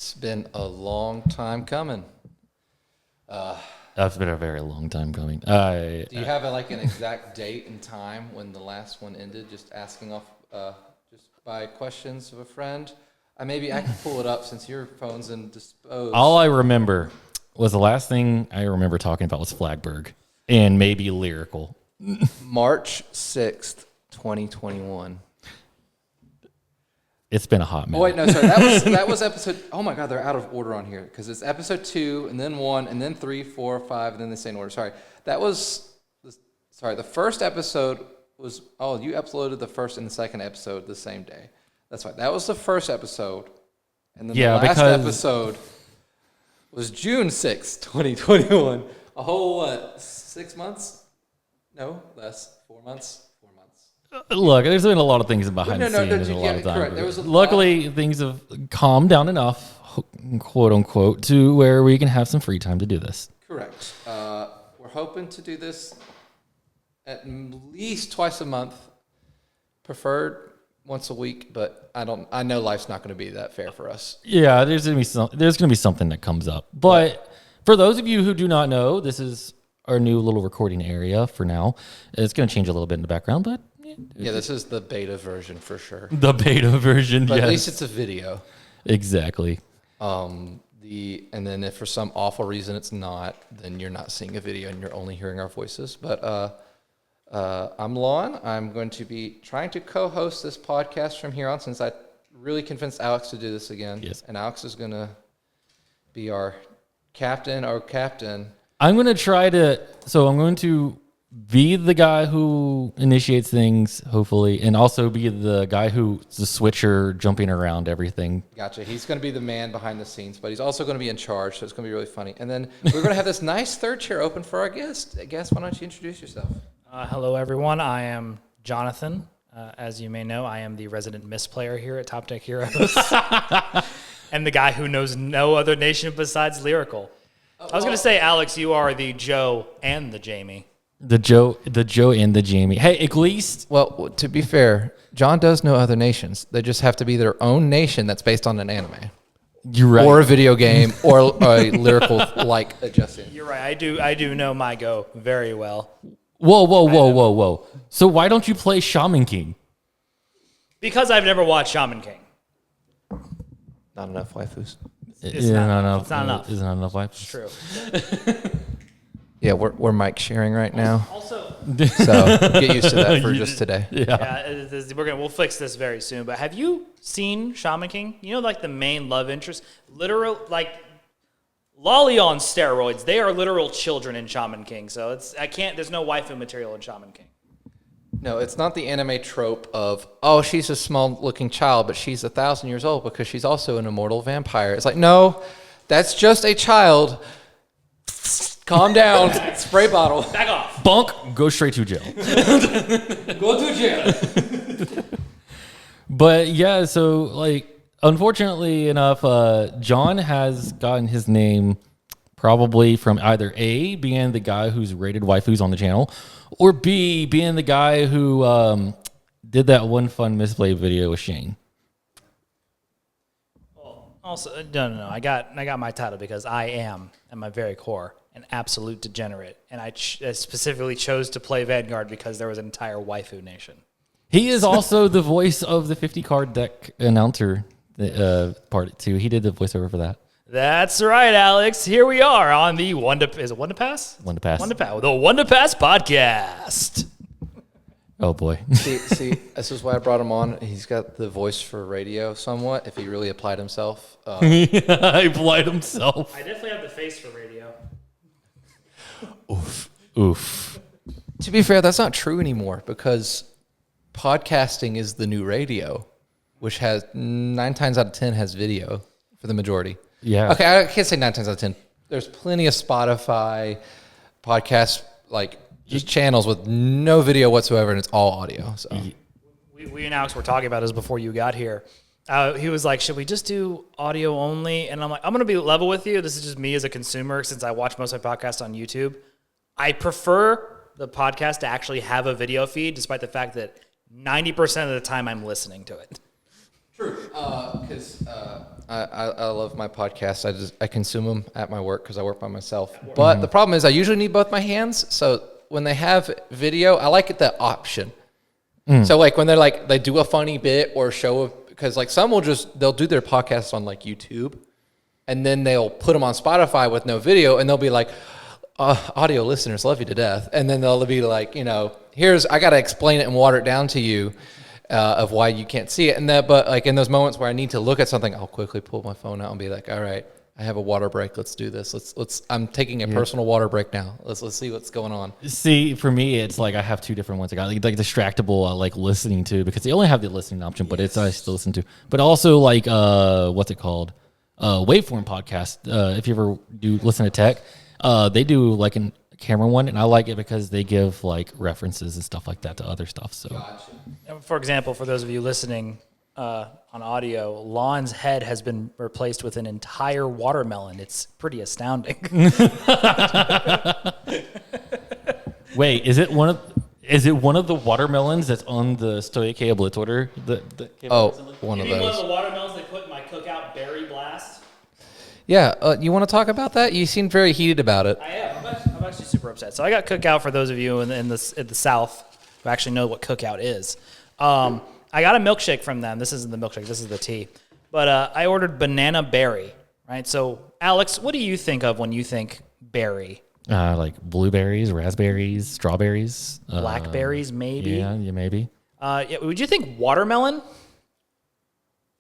It's been a long time coming. That's been a very long time coming. Do you have an exact date and time when the last one ended? Just asking off, just by questions of a friend. Maybe I can pull it up since your phone's indisposed. All I remember was the last thing I remember talking about was Flagberg and maybe Lyrical. March 6th, 2021. It's been a hot minute. Oh, wait, no, sorry. That was episode. Oh my God, they're out of order on here because it's episode 2 and then 1 and then 3, 4, 5 and then they say in order. Sorry, the first episode was. Oh, you uploaded the first and the second episode the same day. That's right. That was the first episode, and then the last episode was June 6th, 2021. A whole 6 months? No, less. 4 months. Look, there's been a lot of things behind the scenes. There's a lot of time. Luckily, things have calmed down enough, quote unquote, to where we can have some free time to do this. Correct. We're hoping to do this at least twice a month, preferred once a week. But I know life's not going to be that fair for us. Yeah, there's going to be something that comes up. But for those of you who do not know, this is our new little recording area for now. It's going to change a little bit in the background, but. Yeah, this is the beta version for sure. The beta version, but yes. At least it's a video. Exactly. And then if for some awful reason it's not, then you're not seeing a video and you're only hearing our voices. But I'm Lon. I'm going to be trying to co-host this podcast from here on since I really convinced Alex to do this again. Yes. And Alex is going to be our captain. I'm going to be the guy who initiates things, hopefully, and also be the guy who's the switcher jumping around everything. Gotcha. He's going to be the man behind the scenes, but he's also going to be in charge, so it's going to be really funny. And then we're going to have this nice third chair open for our guest. Guest, why don't you introduce yourself? Hello, everyone. I am Jonathan. As you may know, I am the resident Miss player here at Top Deck Heroes. And the guy who knows no other nation besides Lyrical. I was going to say, Alex, you are the Joe and the Jamie. The Joe and the Jamie. Hey, at least. Well, to be fair, John does know other nations. They just have to be their own nation that's based on an anime. You're right. Or a video game or a Lyrical like Justin. You're right. I do know my Go very well. Whoa. So why don't you play Shaman King? Because I've never watched Shaman King. Not enough waifus. It's not enough. It's not enough. It's not enough waifus. It's true. Yeah, we're mic sharing right now. Also, so get used to that for just today. Yeah, we'll fix this very soon. But have you seen Shaman King? You know, like the main love interest, literal like Lolly on steroids. They are literal children in Shaman King. So there's no waifu material in Shaman King. No, it's not the anime trope of, she's a small-looking child, but she's 1,000 years old because she's also an immortal vampire. It's like, no, that's just a child. Calm down. Spray bottle. Back off. Bunk. Go straight to jail. Go to jail. But yeah, so unfortunately enough, John has gotten his name probably from either A, being the guy who's rated waifus on the channel, or B, being the guy who did that one fun misplay video with Shane. Also, no. I got my title because I am, at my very core, an absolute degenerate, and I specifically chose to play Vanguard because there was an entire waifu nation. He is also the voice of the 50 card deck announcer part 2. He did the voiceover for that. That's right, Alex. Here we are on the One to Pass? The One to Pass podcast. Oh boy. See, this is why I brought him on. He's got the voice for radio somewhat, if he really applied himself. He applied himself. I definitely have the face for radio. Oof. To be fair, that's not true anymore because podcasting is the new radio, which has 9 times out of 10 has video for the majority. Yeah. Okay, I can't say 9 times out of 10. There's plenty of Spotify podcasts, just channels with no video whatsoever, and it's all audio. So we and Alex were talking about this before you got here. He was like, should we just do audio only? And I'm like, I'm going to be level with you. This is just me as a consumer since I watch most of my podcasts on YouTube. I prefer the podcast to actually have a video feed, despite the fact that 90% of the time I'm listening to it. True, because I love my podcasts. I consume them at my work because I work by myself. But the problem is I usually need both my hands. So when they have video, I like the option. So like when they do a funny bit or show because like some they'll do their podcasts on like YouTube, and then they'll put them on Spotify with no video, and they'll be like, audio listeners love you to death, and then they'll be like, I got to explain it and water it down to you. Of why you can't see it, but like in those moments where I need to look at something, I'll quickly pull my phone out and be like, "All right, I have a water break. Let's do this. Let's. I'm taking a personal water break now. Let's see what's going on." See, for me, it's like I have two different ones. I got like distractible, I like listening to because they only have the listening option, but it's I still listen to. But also like what's it called? Waveform podcast. If you ever do listen to tech, they do like a camera one, and I like it because they give like references and stuff like that to other stuff. So. Gotcha. For example, for those of you listening on audio, Lon's head has been replaced with an entire watermelon. It's pretty astounding. Wait, is it one of the watermelons that's on the Stoichea Blitz order? One of those. One of the watermelons they put in my cookout berry blast. Yeah, you want to talk about that? You seem very heated about it. I am. I'm actually super upset. So I got cookout for those of you in the South who actually know what cookout is. I got a milkshake from them. This isn't the milkshake. This is the tea. But I ordered banana berry, right? So, Alex, what do you think of when you think berry? Like blueberries, raspberries, strawberries. Blackberries, maybe? Yeah, maybe. Would you think watermelon?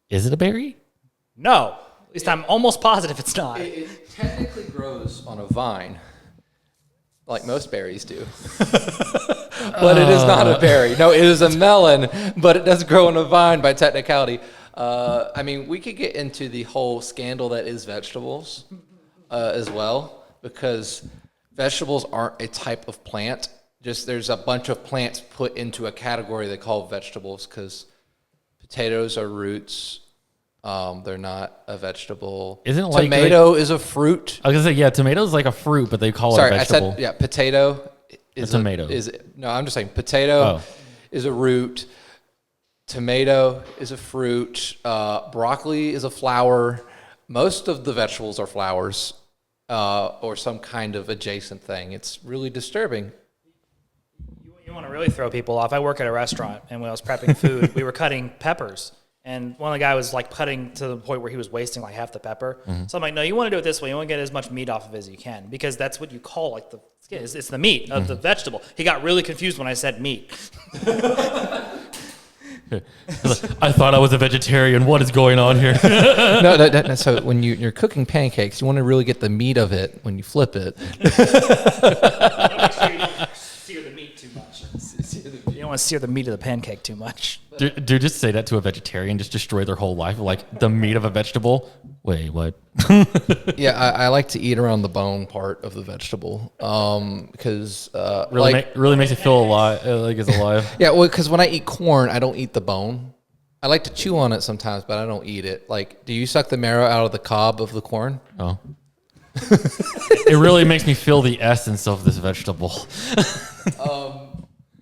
Is it a berry? No. At least I'm almost positive it's not. It technically grows on a vine, like most berries do. But it is not a berry. No, it is a melon, but it does grow on a vine by technicality. I mean, we could get into the whole scandal that is vegetables as well, because vegetables aren't a type of plant. Just there's a bunch of plants put into a category they call vegetables because potatoes are roots. They're not a vegetable. Isn't like tomato is a fruit? I was gonna say, yeah, tomato's like a fruit, but they call it a vegetable. I said, yeah, potato is a tomato. No, I'm just saying potato is a root. Tomato is a fruit. Broccoli is a flower. Most of the vegetables are flowers or some kind of adjacent thing. It's really disturbing. You want to really throw people off. I work at a restaurant, and when I was prepping food, we were cutting peppers. And one of the guys was like cutting to the point where he was wasting like half the pepper. Mm-hmm. So I'm like, no, you want to do it this way. You want to get as much meat off of it as you can because that's what you call like the skin. It's the meat of the vegetable. He got really confused when I said meat. I thought I was a vegetarian. What is going on here? No. So when you're cooking pancakes, you want to really get the meat of it when you flip it. Make sure you don't sear the meat too much. You don't want to sear the meat of the pancake too much. Dude, just say that to a vegetarian, just destroy their whole life. Like the meat of a vegetable. Wait, what? Yeah, I like to eat around the bone part of the vegetable because really makes it feel alive. Like it's alive. Yeah, well, because when I eat corn, I don't eat the bone. I like to chew on it sometimes, but I don't eat it. Like, do you suck the marrow out of the cob of the corn? Oh. It really makes me feel the essence of this vegetable.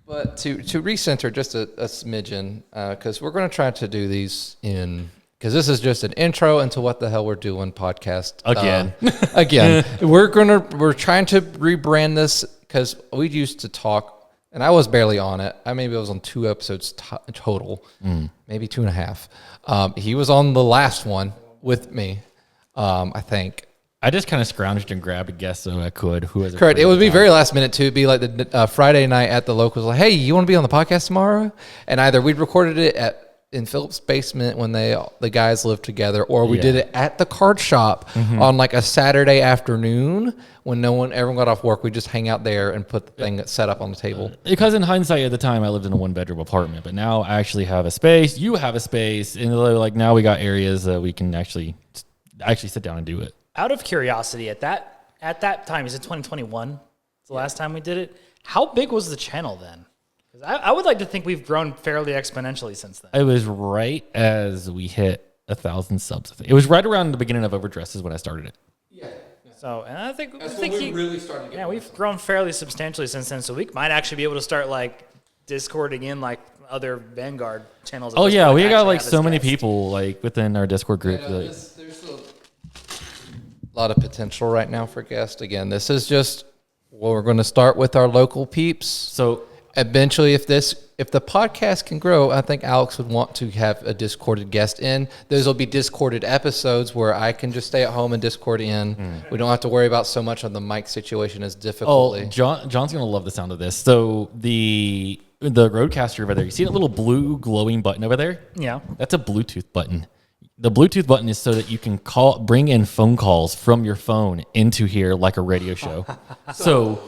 But to recenter just a smidgen, because we're going to try to do these because this is just an intro into what the hell we're doing podcast again. We're trying to rebrand this because we used to talk, and I was barely on it. Maybe I was on 2 episodes total, maybe 2.5. He was on the last one with me, I think. I just kind of scrounged and grabbed a guest so I could. Correct. It would be very last minute too. It'd be like the Friday night at the locals. Like, hey, you want to be on the podcast tomorrow? And either we'd recorded it in Philip's basement when the guys lived together, or we did it at the card shop on like a Saturday afternoon when everyone got off work. We just hang out there and put the thing set up on the table. Because in hindsight, at the time, I lived in a 1-bedroom apartment, but now I actually have a space. You have a space, and like now we got areas that we can actually sit down and do it. Out of curiosity, at that time, is it 2021? It's the last time we did it. How big was the channel then? Because I would like to think we've grown fairly exponentially since then. It was right as we hit 1,000 subs. It was right around the beginning of Overdresses when I started it. Yeah. So, and I think we really started. We've grown fairly substantially since then. So we might actually be able to start like Discording in like other Vanguard channels. Oh yeah, we got actually like have so as many guests. people like within our Discord group. You know, Like, there's a lot of potential right now for guests. Again, this is just we're going to start with our local peeps. so Eventually, if the podcast can grow, I think Alex would want to have a Discorded guest in. Those will be Discorded episodes where I can just stay at home and Discord in. We don't have to worry about so much on the mic situation as difficultly. John's gonna love the sound of this. So the Rodecaster over there, you see that little blue glowing button over there? Yeah. That's a Bluetooth button. The Bluetooth button is so that you can bring in phone calls from your phone into here like a radio show. So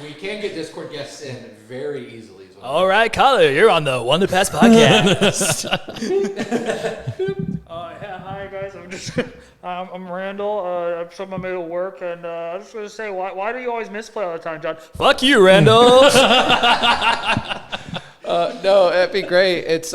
We can get Discord guests in very easily. All right, Kyler, you're on the One to Pass podcast. Yeah, hi guys. I'm Randall. I'm from my middle work, and I just want to say, why do you always misplay all the time, John? Fuck you, Randall. No, that'd be great. It's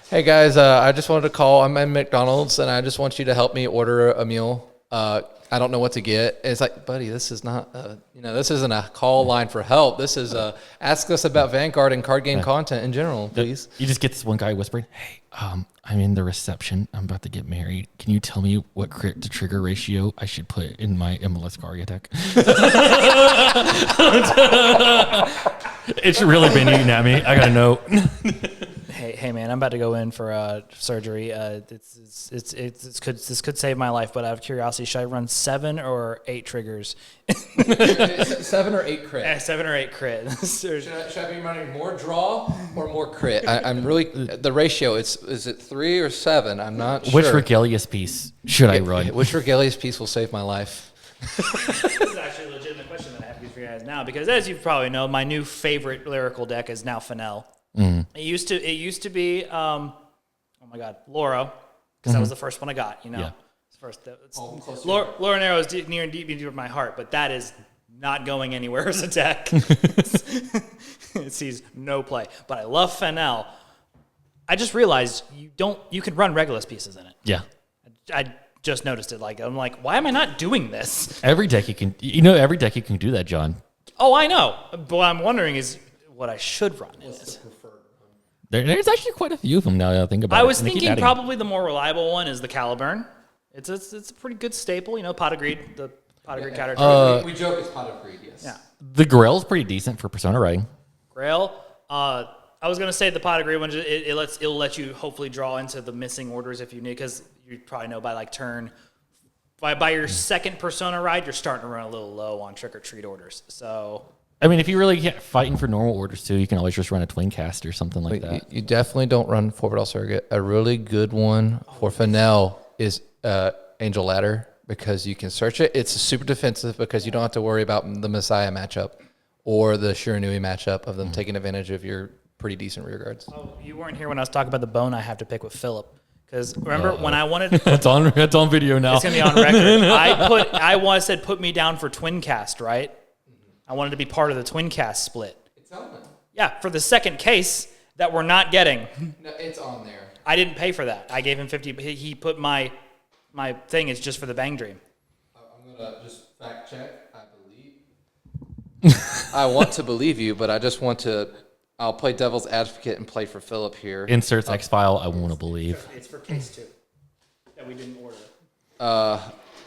hey guys, I just wanted to call. I'm at McDonald's, and I just want you to help me order a meal. I don't know what to get. It's like, buddy, this is not, this isn't a call line for help. This is ask us about Vanguard and card game content in general, please. you just get this one guy whispering, "Hey, I'm in the reception. I'm about to get married. Can you tell me what crit to trigger ratio I should put in my MLS Guardia deck?" It's really been eating at me. I gotta know. Hey, man, I'm about to go in for surgery. This could save my life, but out of curiosity, should I run 7 or 8 triggers? 7 or 8 crit. 7 or 8 crit. Should I be running more draw or more crit? I'm really the ratio. Is it 3 or 7? I'm not sure. Which Regalius piece should I run? Which Regalius piece will save my life? This is actually a legitimate question that I have for you guys now, because as you probably know, my new favorite lyrical deck is now Fennel. It used to be oh my god, Loro, because that was the first one I got. Yeah. Loro Narrow is near and deep into my heart, but that is not going anywhere as a deck. It sees no play. But I love Fennel. I just realized you can run Regulus pieces in it. Yeah. I just noticed it. I'm like, why am I not doing this? Every deck you can do that, John. Oh, I know. But what I'm wondering is what I should run in it. There's actually quite a few of them now that I think about it. I was and they keep thinking adding. probably the more reliable one is the Caliburn. It's a pretty good staple, Pot of Greed, the Pot of Greed counter. We joke it's Pot of Greed, yes. Yeah. The Grail's pretty decent for Persona riding. Grail. I was gonna say the Pot of Greed one. It'll let you hopefully draw into the missing orders if you need, because you probably know by turn. By your second Persona ride, you're starting to run a little low on trick or treat orders. So. I mean, if you really get fighting for normal orders too, you can always just run a twin cast or something like that. You definitely don't run Forward Surrogate. A really good one for Fennel is Angel Ladder, because you can search it. It's super defensive because you don't have to worry about the Messiah matchup or the Shiranui matchup of them taking advantage of your pretty decent rear guards. Oh, you weren't here when I was talking about the bone I have to pick with Philip. Because remember when I wanted, That's on video now. it's gonna be on record. I said put me down for twin cast, right? I wanted to be part of the twin cast split. It's on there. Yeah, for the second case that we're not getting. No, it's on there. I didn't pay for that. I gave him 50. He put my thing is just for the Bang Dream. I'm going to just fact check. I believe. I want to believe you, but I just want to. I'll play devil's advocate and play for Philip here. Inserts X file. I want to believe. It's for case 2 that we didn't order.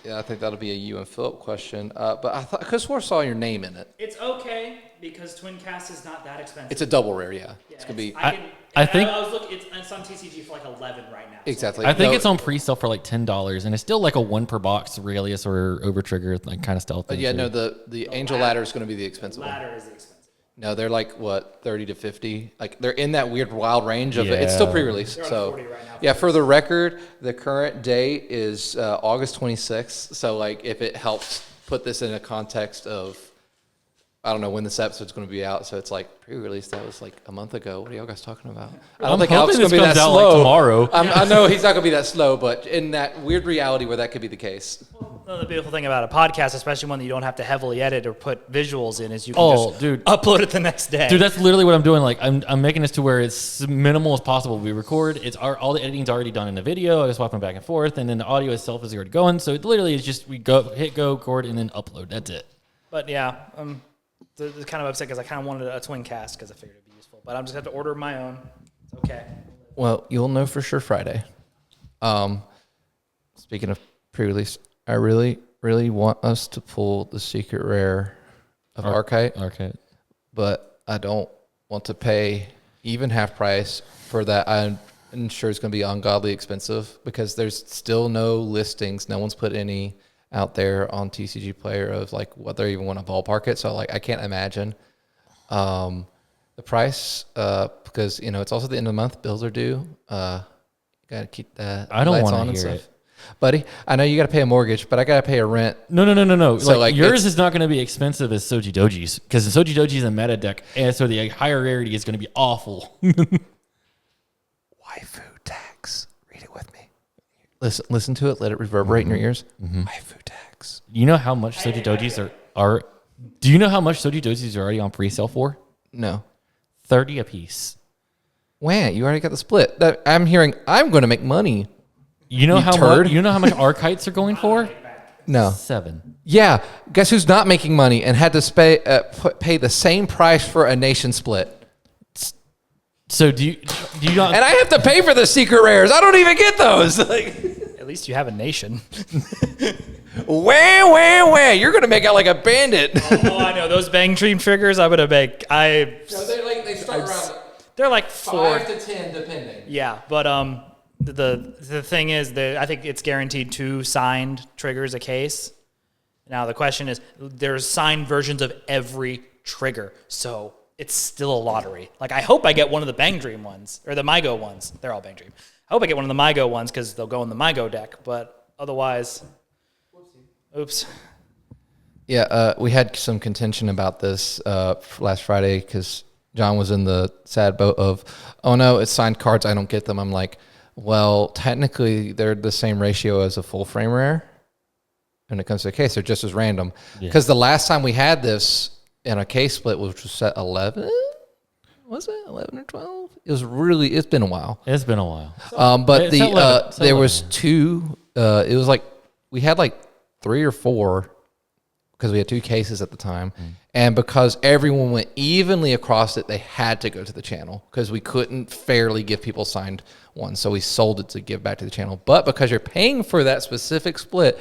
Yeah, I think that'll be a you and Philip question. But I thought, because I saw your name in it. It's okay because twin cast is not that expensive. It's a double rare, yeah. Yeah, It's going to be. I think- I was looking. It's on TCG for 11 right now. Exactly. I think No, it's on pre-sale for $10, and it's still like a 1 per box Regalius or Overtrigger kind of stealth. But thing yeah, too. no, the Angel Ladder is going to be the expensive one. Ladder is the expensive. No, they're 30 to 50. They're in that weird wild range of it. It's still Yeah. pre-release. They're on So 40 right now. yeah, for the record, the current date is August 26th. So if it helps put this in a context of, I don't know when this episode's going to be out. So it's pre-release. That was a month ago. What are y'all guys talking about? I don't think Alex is going to be that comes out slow. tomorrow. I know he's not going to be that slow, but in that weird reality where that could be the case. Well, the beautiful thing about a podcast, especially one that you don't have to heavily edit or put visuals in, is you can just upload it the next day. Dude, that's literally what I'm doing. I'm making this to where it's minimal as possible. We record. All the editing's already done in the video. I just swap them back and forth, and then the audio itself is already going. So it literally is just we hit go, record, and then upload. That's it. But yeah, the kind of upset because I kind of wanted a twin cast because I figured it'd be useful. But I'm just have to order my own. Okay. Well, you'll know for sure Friday. Speaking of pre-release, I really, really want us to pull the secret rare of Archite, but I don't want to pay even half price for that. I'm sure it's going to be ungodly expensive because there's still no listings. No one's put any out there on TCG Player of like what they even want to ballpark it. So like I can't imagine the price because it's also the end of the month. Bills are due. Got to keep the I don't lights want on to and hear stuff. it. Buddy, I know you got to pay a mortgage, but I got to pay a rent. No. So, like yours is not going to be expensive as Soji Doji's because Soji Doji is a meta deck, and so the higher rarity is going to be awful. Waifu tax. Read it with me. Listen to it. Let it reverberate in your ears. Waifu tax. You know how much Soji Doji's are? Do you know how much Soji Doji's are already on pre-sale for? No. 30 a piece. Wow, you already got the split. I'm hearing I'm going to make money. You know You how turd. much? You know how much Archites are going for? No. 7. Yeah. Guess who's not making money and had to pay the same price for a nation split? So do you not? And I have to pay for the secret rares. I don't even get those. At least you have a nation. Wah. You're going to make out like a bandit. Oh, I know those Bang Dream triggers. I'm gonna make. They start around They're like 4. 5 to 10 depending. Yeah, but the thing is that I think it's guaranteed 2 signed triggers a case. Now the question is, there's signed versions of every trigger, so it's still a lottery. Like I hope I get one of the Bang Dream ones or the MyGo ones. They're all Bang Dream. I hope I get one of the MyGo ones because they'll go in the MyGo deck. But otherwise, oops. Yeah, we had some contention about this last Friday because John was in the sad boat of, oh no, it's signed cards. I don't get them. I'm like, well, technically they're the same ratio as a full frame rare. When it comes to a case, they're just as random. Because the last time we had this in a case split, which was set 11, was it 11 or 12? It's been a while. It's been a while. But It's 11. It's there 11. was 2. It was like we had like 3 or 4 because we had 2 cases at the time, and because everyone went evenly across it, they had to go to the channel because we couldn't fairly give people signed ones, so we sold it to give back to the channel. But because you're paying for that specific split,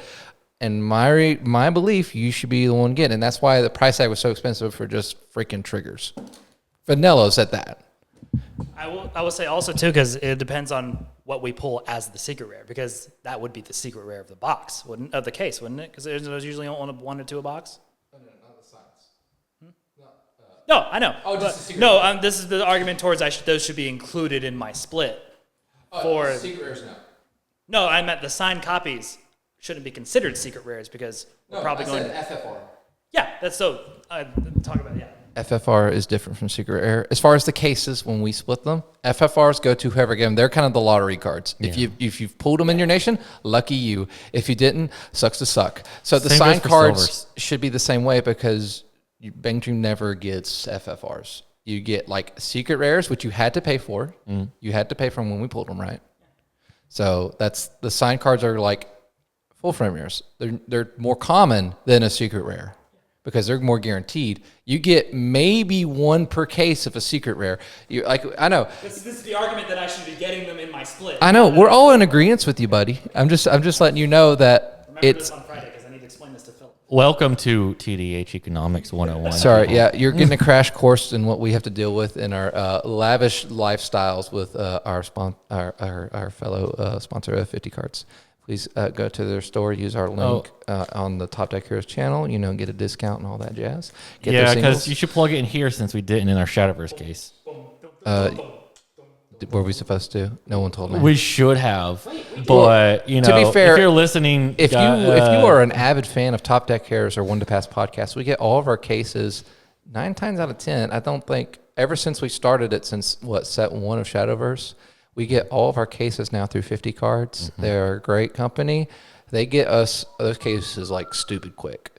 and my belief, you should be the one getting, and that's why the price tag was so expensive for just freaking triggers. Vanillo's at that. I will say also too because it depends on what we pull as the secret rare because that would be the secret rare of the box, of the case, wouldn't it? Because there's usually only 1 or 2 a box. No, not the signs. No, I know. Oh, just the secret no, this is the argument towards those should be included in my split. For secret rares, no. No, I meant the signed copies shouldn't be considered secret rares because we're probably going to FFR. Yeah, that's so. Talk about FFR is different from secret rare. As far as the cases, when we split them, FFRs go to whoever gave them. They're kind of the lottery cards. Yeah. If you've pulled them in your nation, lucky you. If you didn't, sucks to suck. So the Same signed goes for cards silvers. should be the same way because Bang Dream never gets FFRs. You get like secret rares, which you had to pay for. You had to pay for them when we pulled them, right? So that's the signed cards are like full frame rares. They're more common than a secret rare because they're more guaranteed. You get maybe 1 per case of a secret rare. I know. This is the argument that I should be getting them in my split. I know. We're all in agreement with you, buddy. I'm just letting you know that Remember it's. this on Friday because I need to explain this to Phil. Welcome to TDH Economics 101. Sorry, yeah, you're getting a crash course in what we have to deal with in our lavish lifestyles with our fellow sponsor of 50 Cards. Please go to their store, use our link on the Top Deck Heroes channel, get a discount and all that jazz. Get their Yeah, singles. because you should plug it in here since we didn't in our Shadowverse case. Were we supposed to? No one told me. We should have, but to be fair, if you're listening, If you are an avid fan of Top Deck Heroes or One to Pass podcast, we get all of our cases 9 times out of 10. I don't think ever since we started it, since set 1 of Shadowverse, we get all of our cases now through 50 Cards. They're a great company. They get us those cases like stupid quick.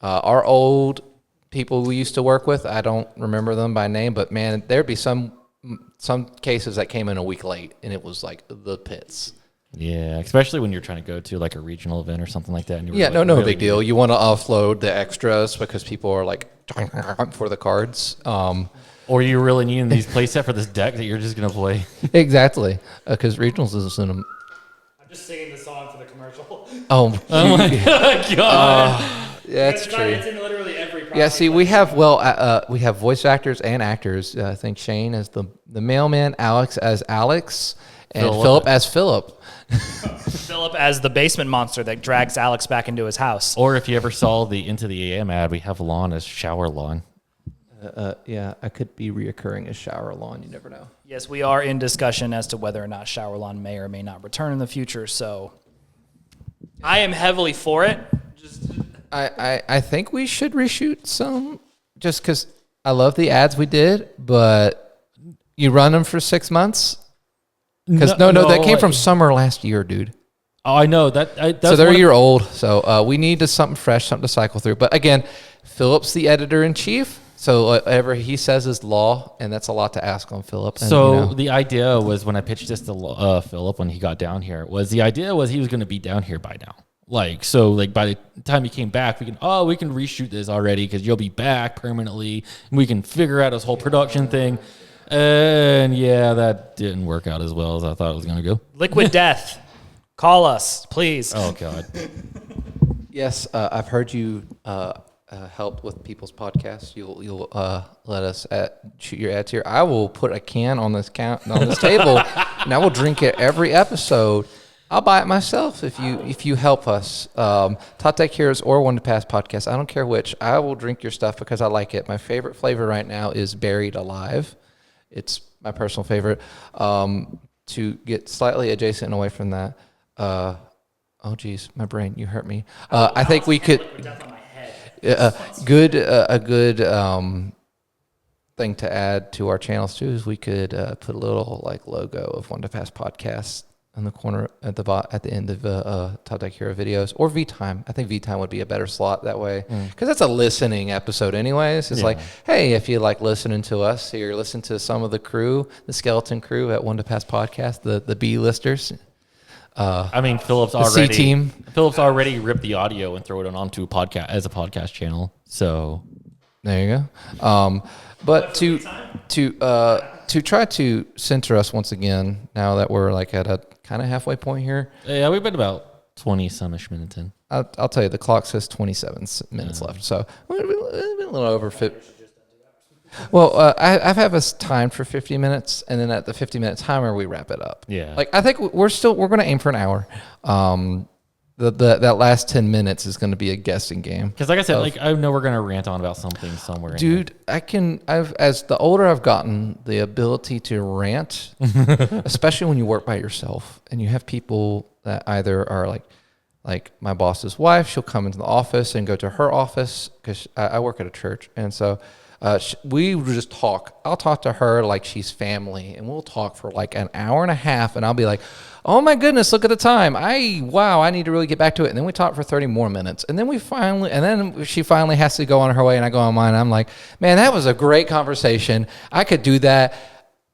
Our old people we used to work with, I don't remember them by name, but man, there'd be some cases that came in a week late, and it was like the pits. Yeah, especially when you're trying to go to like a regional event or something like that. And Yeah, no big deal. You want to offload the extras because people are like for the cards. Or you really needing these playset for this deck that you're just gonna play? Exactly, because regionals isn't in them. I'm just singing the song for the commercial. Oh my god! yeah, that's true. It's in literally every product. Yeah, see, we have voice actors and actors. I think Shane as the mailman, Alex as Alex, and Philip as Philip. Philip as the basement monster that drags Alex back into his house. Or if you ever saw the Into the AM ad, we have Lon as Shower Lon. Yeah, I could be reoccurring as Shower Lawn. You never know. Yes, we are in discussion as to whether or not Shower Lawn may or may not return in the future. So I am heavily for it. I think we should reshoot some just because I love the ads we did, but you run them for 6 months. Because no, that came from summer last year, dude. Oh, I know that. So they're a year old. So we need something fresh, something to cycle through. But again, Philip's the editor in chief. So whatever he says is law, and that's a lot to ask on Philip. And, so the idea was when I pitched this to Philip when he got down here was the idea was he was going to be down here by now. Like by the time he came back, we can reshoot this already because you'll be back permanently. And we can figure out his whole production thing. And yeah, that didn't work out as well as I thought it was going to go. Liquid Death, call us, please. Oh God. Yes, I've heard you help with people's podcasts. You'll let us shoot your ads here. I will put a can on this table, and I will drink it every episode. I'll buy it myself if you help us. Top Deck Heroes or One to Pass podcast. I don't care which. I will drink your stuff because I like it. My favorite flavor right now is Buried Alive. It's my personal favorite. To get slightly adjacent and away from that. Oh geez, my brain, you hurt me. I think we could. A good thing to add to our channels too is we could put a little logo of One to Pass podcast in the corner at the end of Top Deck Hero videos or V-Time. I think V-Time would be a better slot that way because that's a listening episode anyways. It's like, hey, if you like listening to us here, listen to some of the crew, the skeleton crew at One to Pass podcast, the B-listers. I mean, Philip's already ripped the audio and throw it onto a podcast as a podcast channel. So there you go. But to try to center us once again, now that we're at a kind of halfway point here. Yeah, we've been about 20-some-ish minutes in. I'll tell you, the clock says 27 minutes left. So we've been a little over 50. Well, I've had us timed for 50 minutes, and then at the 50-minute timer, we wrap it up. Yeah. I think we're going to aim for an hour. That last 10 minutes is going to be a guessing game. Because like I said, I know we're going to rant on about something somewhere. Dude, as the older I've gotten, the ability to rant, especially when you work by yourself and you have people that either are like my boss's wife, she'll come into the office and go to her office because I work at a church. And so we would just talk. I'll talk to her like she's family, and we'll talk for an hour and a half, and I'll be like, oh my goodness, look at the time. I need to really get back to it. And then we talk for 30 more minutes. And then she finally has to go on her way, and I go on mine. And I'm like, man, that was a great conversation. I could do that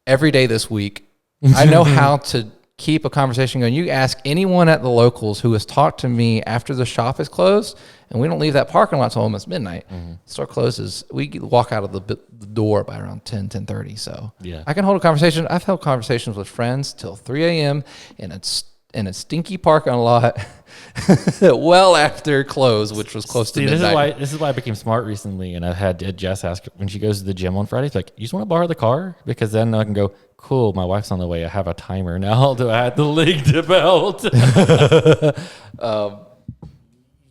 every day this week. I know how to keep a conversation going. You ask anyone at the locals who has talked to me after the shop is closed, and we don't leave that parking lot till almost midnight. Store closes. We walk out of the door by around 10:30. So yeah, I can hold a conversation. I've held conversations with friends till 3 a.m. in a stinky parking lot well after close, which was close to midnight. This is why I became smart recently, and I've had Jess ask when she goes to the gym on Fridays, like, you just want to borrow the car? Because then I can go, cool, my wife's on the way. I have a timer now. Do I have the leg to belt?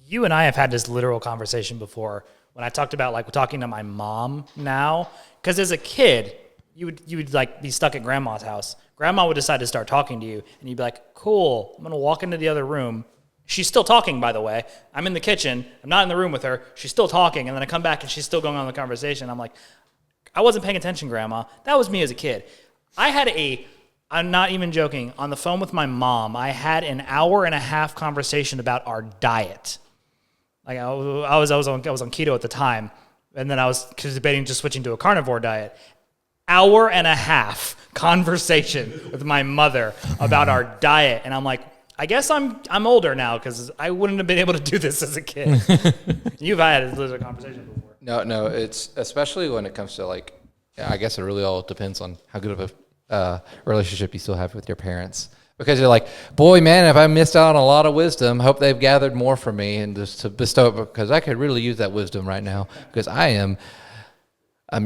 You and I have had this literal conversation before when I talked about talking to my mom now. Because as a kid, you would be stuck at grandma's house. Grandma would decide to start talking to you, and you'd be like, cool, I'm going to walk into the other room. She's still talking, by the way. I'm in the kitchen. I'm not in the room with her. She's still talking, and then I come back, and she's still going on the conversation. I'm like, I wasn't paying attention, Grandma. That was me as a kid. I'm not even joking, on the phone with my mom, I had an hour and a half conversation about our diet. I was on keto at the time, and then I was debating just switching to a carnivore diet. Hour and a half conversation with my mother about our diet, and I'm like, I guess I'm older now because I wouldn't have been able to do this as a kid. You've had a conversation before. No, it's especially when it comes to I guess it really all depends on how good of a relationship you still have with your parents. Because you're like, boy, man, if I missed out on a lot of wisdom, hope they've gathered more from me and just to bestow it, because I could really use that wisdom right now because I'm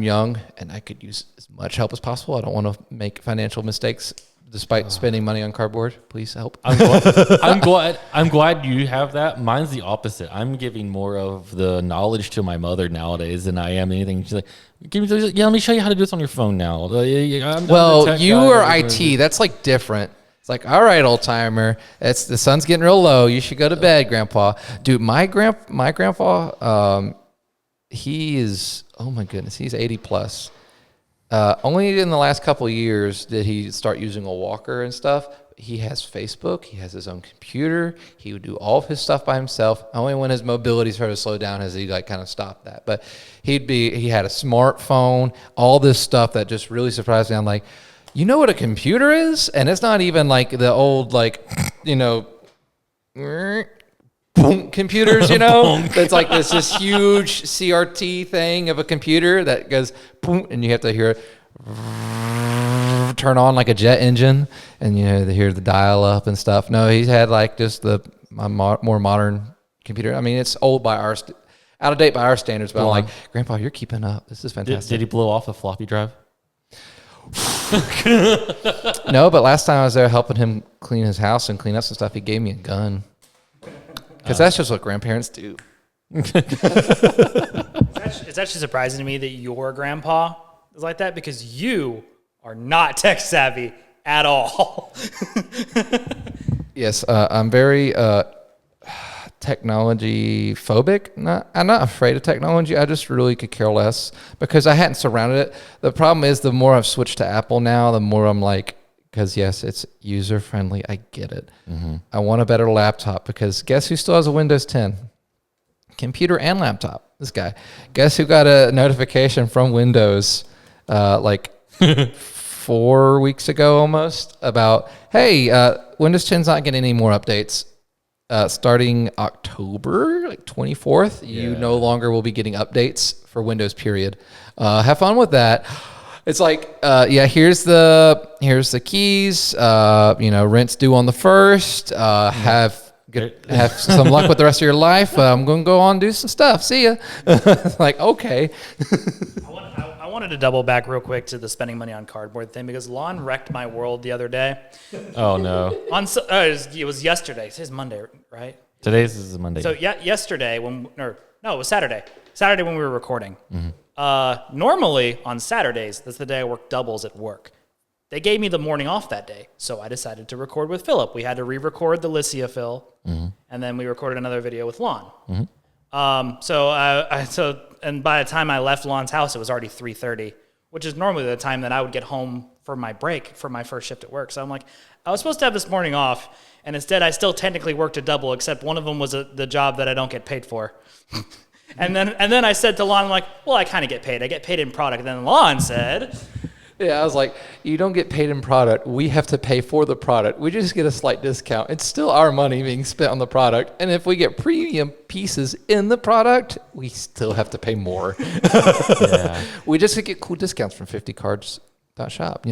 young and I could use as much help as possible. I don't want to make financial mistakes despite spending money on cardboard. Please help. I'm glad you have that. Mine's the opposite. I'm giving more of the knowledge to my mother nowadays than I am anything. She's like, let me show you how to do this on your phone now. Well, you are IT. That's like different. It's like, all right, old timer. The sun's getting real low. You should go to bed, Grandpa. Dude, my grandpa, he is, oh my goodness, he's 80 plus. Only in the last couple of years did he start using a walker and stuff. He has Facebook. He has his own computer. He would do all of his stuff by himself. Only when his mobility started to slow down has he like kind of stopped that. But he had a smartphone, all this stuff that just really surprised me. I'm like, you know what a computer is? And it's not even like the old, like, boom computers, It's like this huge CRT thing of a computer that goes boom, and you have to hear it turn on like a jet engine, and they hear the dial up and stuff. No, he's had like just the more modern computer. I mean, it's out of date by our standards, but I'm like, Grandpa, you're keeping up. This is fantastic. Did he blow off a floppy drive? No, but last time I was there helping him clean his house and clean up some stuff, he gave me a gun. Because that's just what grandparents do. It's actually surprising to me that your grandpa is like that because you are not tech savvy at all. Yes, I'm very technology phobic. I'm not afraid of technology. I just really could care less because I hadn't surrounded it. The problem is the more I've switched to Apple now, the more I'm like, because yes, it's user friendly. I get it. Mm-hmm. I want a better laptop because guess who still has a Windows 10? Computer and laptop. This guy. Guess who got a notification from Windows like 4 weeks ago almost about, hey, Windows 10's not getting any more updates. Starting October, like 24th, you no longer will be getting updates for Windows, period. Have fun with that. It's like, here's the keys. Rent's due on the 1st. Have some luck with the rest of your life. I'm going to go on and do some stuff. See ya. Like, okay. I wanted to double back real quick to the spending money on cardboard thing because Lon wrecked my world the other day. Oh, no. It was yesterday. Today's Monday, right? Today's is Monday. So, yesterday it was Saturday. Saturday when we were recording. Mm-hmm. Normally on Saturdays, that's the day I work doubles at work. They gave me the morning off that day, so I decided to record with Philip. We had to re-record the Lycia fill, and then we recorded another video with Lon. Mm-hmm. And by the time I left Lon's house, it was already 3:30, which is normally the time that I would get home for my break for my first shift at work. So I'm like, I was supposed to have this morning off, and instead I still technically worked a double, except one of them was the job that I don't get paid for. and then I said to Lon, I'm like, well, I kind of get paid. I get paid in product. And then Lon said... Yeah, I was like, you don't get paid in product. We have to pay for the product. We just get a slight discount. It's still our money being spent on the product. And if we get premium pieces in the product, we still have to pay more. Yeah. We just get cool discounts from 50cards.shop,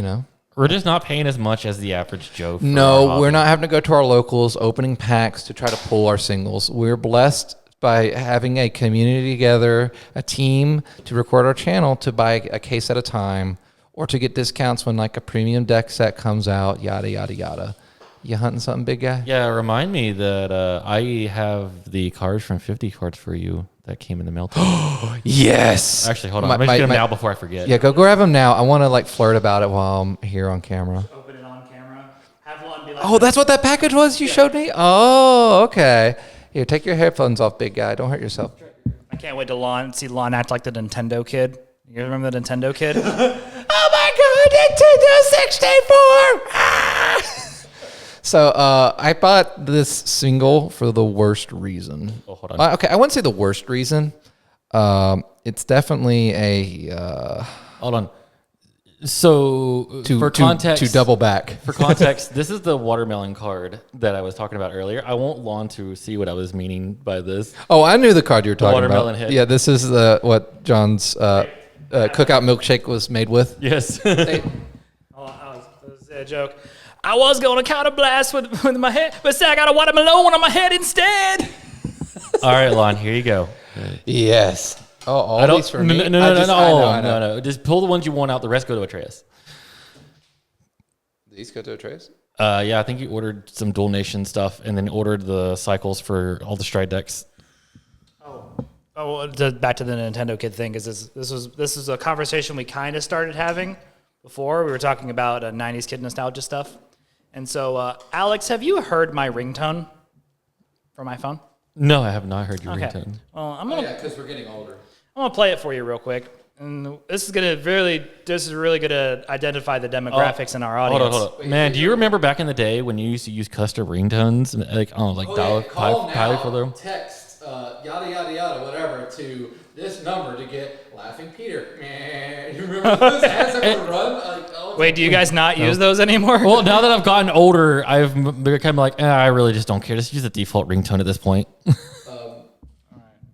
We're just not paying as much as the average Joe. No, we're not having to go to our locals, opening packs to try to pull our singles. We're blessed by having a community together, a team to record our channel, to buy a case at a time, or to get discounts when like a premium deck set comes out, yada, yada, yada. You hunting something, big guy? Yeah, remind me that I have the cards from 50 Cards for you that came in the mail today. Yes! Actually, hold on. I'm going to get them now before I forget. Yeah, go grab them now. I want to flirt about it while I'm here on camera. Open it on camera. Have Lon be like... Oh, that's what that package was you showed me? Oh, okay. Here, take your headphones off, big guy. Don't hurt yourself. I can't wait to see Lon act like the Nintendo kid. You guys remember the Nintendo kid? Oh my God, Nintendo 64! Ah! So I bought this single for the worst reason. Oh, hold on. Okay, I wouldn't say the worst reason. It's definitely a... hold on. So for context... To double back. For context, this is the watermelon card that I was talking about earlier. I want Lon to see what I was meaning by this. Oh, I knew the card you were talking watermelon about. hit. Yeah, this is what John's... cookout milkshake was made with. Yes. They- That was a joke. I was going to counter blast with my head, but say I got a watermelon on my head instead. All right, Lon, here you go. yes. Oh, all I don't. these for No, me. no, I no, just- no, I know. no. Just pull the ones you want out. The rest go to Atreus. These go to Trace. Yeah, I think you ordered some Dual Nation stuff, and then ordered the cycles for all the Stride decks. Oh, back to the Nintendo Kid thing, because this was a conversation we kind of started having before. We were talking about 90s kid nostalgia stuff. And so, Alex, have you heard my ringtone from my phone? No, I have not heard your Okay. ringtone. Well, I'm gonna because we're getting older. play it for you real quick. And this is really gonna identify the demographics in our audience. Hold on. Man, do you remember back in the day when you used to use custom ringtones, dial pilot for them? Text yada yada yada whatever to this number to get Laughing Peter. You remember those ads that would run? Wait, do you guys not use those anymore? Well, now that I've gotten older, I've become like, I really just don't care. Just use the default ringtone at this point.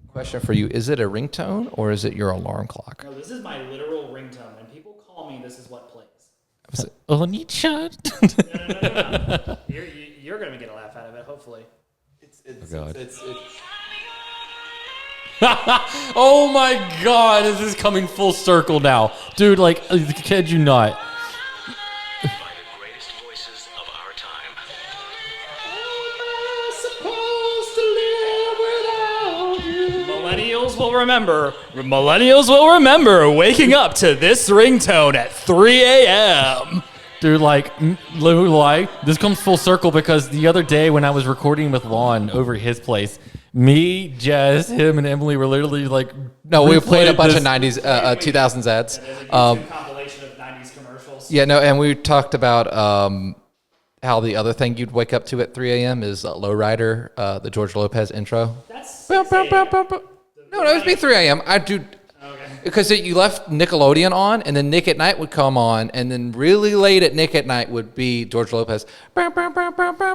Question for you: is it a ringtone or is it your alarm clock? No, this is my literal ringtone. When people call me, this is what plays. Oh, neat shot. No. You're gonna get a laugh out of it, hopefully. God. Oh my God, this is coming full circle now. Dude, like, kid you not. By the greatest voices of our time. Millennials will remember waking up to this ringtone at 3 a.m. Dude, like, lie. This comes full circle because the other day when I was recording with Lon over at his place, me, Jess, him, and Emily were literally like, No, we played a bunch this- of 90s, 2000s ads. Compilation of 90s commercials. Yeah, no, and we talked about how the other thing you'd wake up to at 3 a.m. is Lowrider, the George Lopez intro. That's No, it would be 3 a.m. I do. Because you left Nickelodeon on, and then Nick at Night would come on, and then really late at Nick at Night would be George Lopez. I wanted to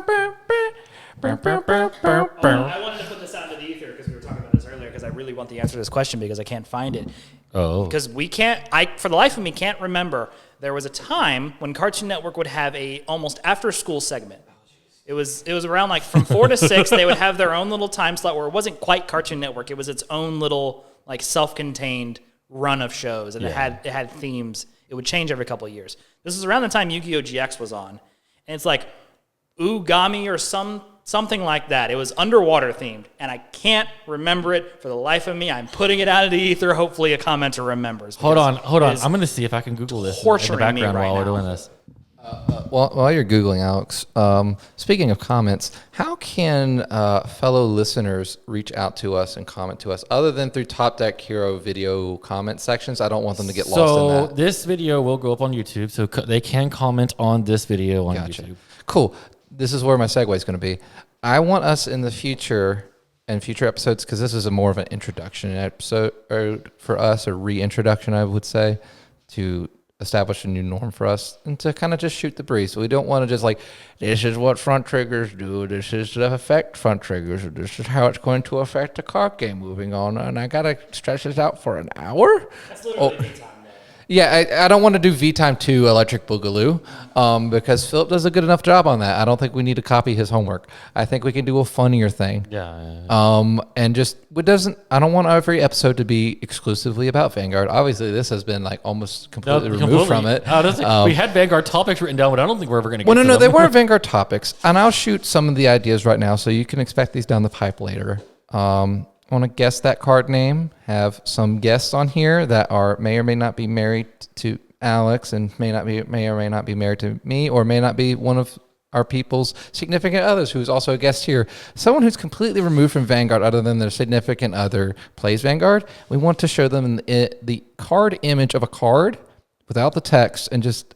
put this out into the ether because we were talking about this earlier because I really want the answer to this question because I can't find it. Oh. Because for the life of me, can't remember. There was a time when Cartoon Network would have a almost after school segment. It was around like from 4 to 6. They would have their own little time slot where it wasn't quite Cartoon Network. It was its own little like self-contained run of shows, and it had themes. It would change every couple of years. This is around the time Yu-Gi-Oh! GX was on, and it's like Ugami or something like that. It was underwater themed, and I can't remember it for the life of me. I'm putting it out of the ether. Hopefully, a commenter remembers. Hold on. It is I'm going to see if I can Google this in the torturing me background right while we're now. doing this. While you're Googling, Alex, speaking of comments, how can fellow listeners reach out to us and comment to us other than through Top Deck Hero video comment sections? I don't want them to get lost in So that. this video will go up on YouTube, so they can comment on this video on Gotcha. YouTube. Cool. This is where my segue is going to be. I want us in the future and future episodes, because this is a more of an introduction episode for us, a reintroduction, I would say, to establish a new norm for us and to kind of just shoot the breeze. So we don't want to just like, this is what front triggers do. This is the effect front triggers. This is how it's going to affect the card game moving on. And I got to stretch this out for an hour. That's literally V-time, though. Yeah, I don't want to do V-Time 2 Electric Boogaloo because Philip does a good enough job on that. I don't think we need to copy his homework. I think we can do a funnier thing. Yeah. And just, I don't want every episode to be exclusively about Vanguard. Obviously, this has been like almost completely removed from it. We had Vanguard topics written down, but I don't think we're ever going to get Well, to no, them. they were Vanguard topics. And I'll shoot some of the ideas right now so you can expect these down the pipe later. I want to guess that card name, have some guests on here that may or may not be married to Alex and may or may not be married to me, or may not be one of our people's significant others who's also a guest here. Someone who's completely removed from Vanguard other than their significant other plays Vanguard. We want to show them the card image of a card without the text and just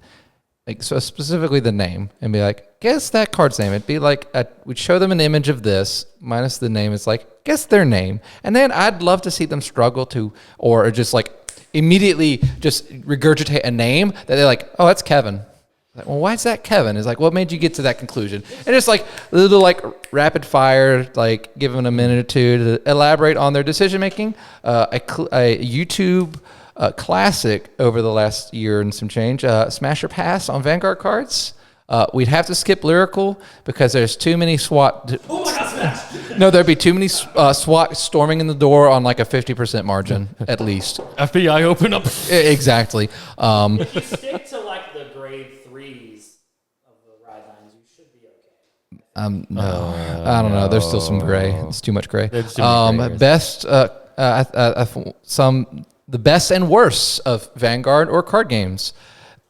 like, so specifically the name, and be like, guess that card's name. It'd be like, we'd show them an image of this minus the name. It's like, guess their name. And then I'd love to see them struggle to, or just like immediately just regurgitate a name that they're like, oh, that's Kevin. Like, well, why is that Kevin? It's like, what made you get to that conclusion? And it's like a little like rapid fire, like give them a minute or two to elaborate on their decision making. A YouTube classic over the last year and some change. Smash or pass on Vanguard cards. We'd have to skip Lyrical because there's too many SWAT. Oh my God, No, there'd be too many SWAT storming in the door on like a 50% margin at least. FBI open up. Exactly. If you stick to like the grade 3s of the ride lines, you should be okay. No, I don't know. There's still some gray. It's too much gray. There's too many gray areas. Best, the best and worst of Vanguard or card games.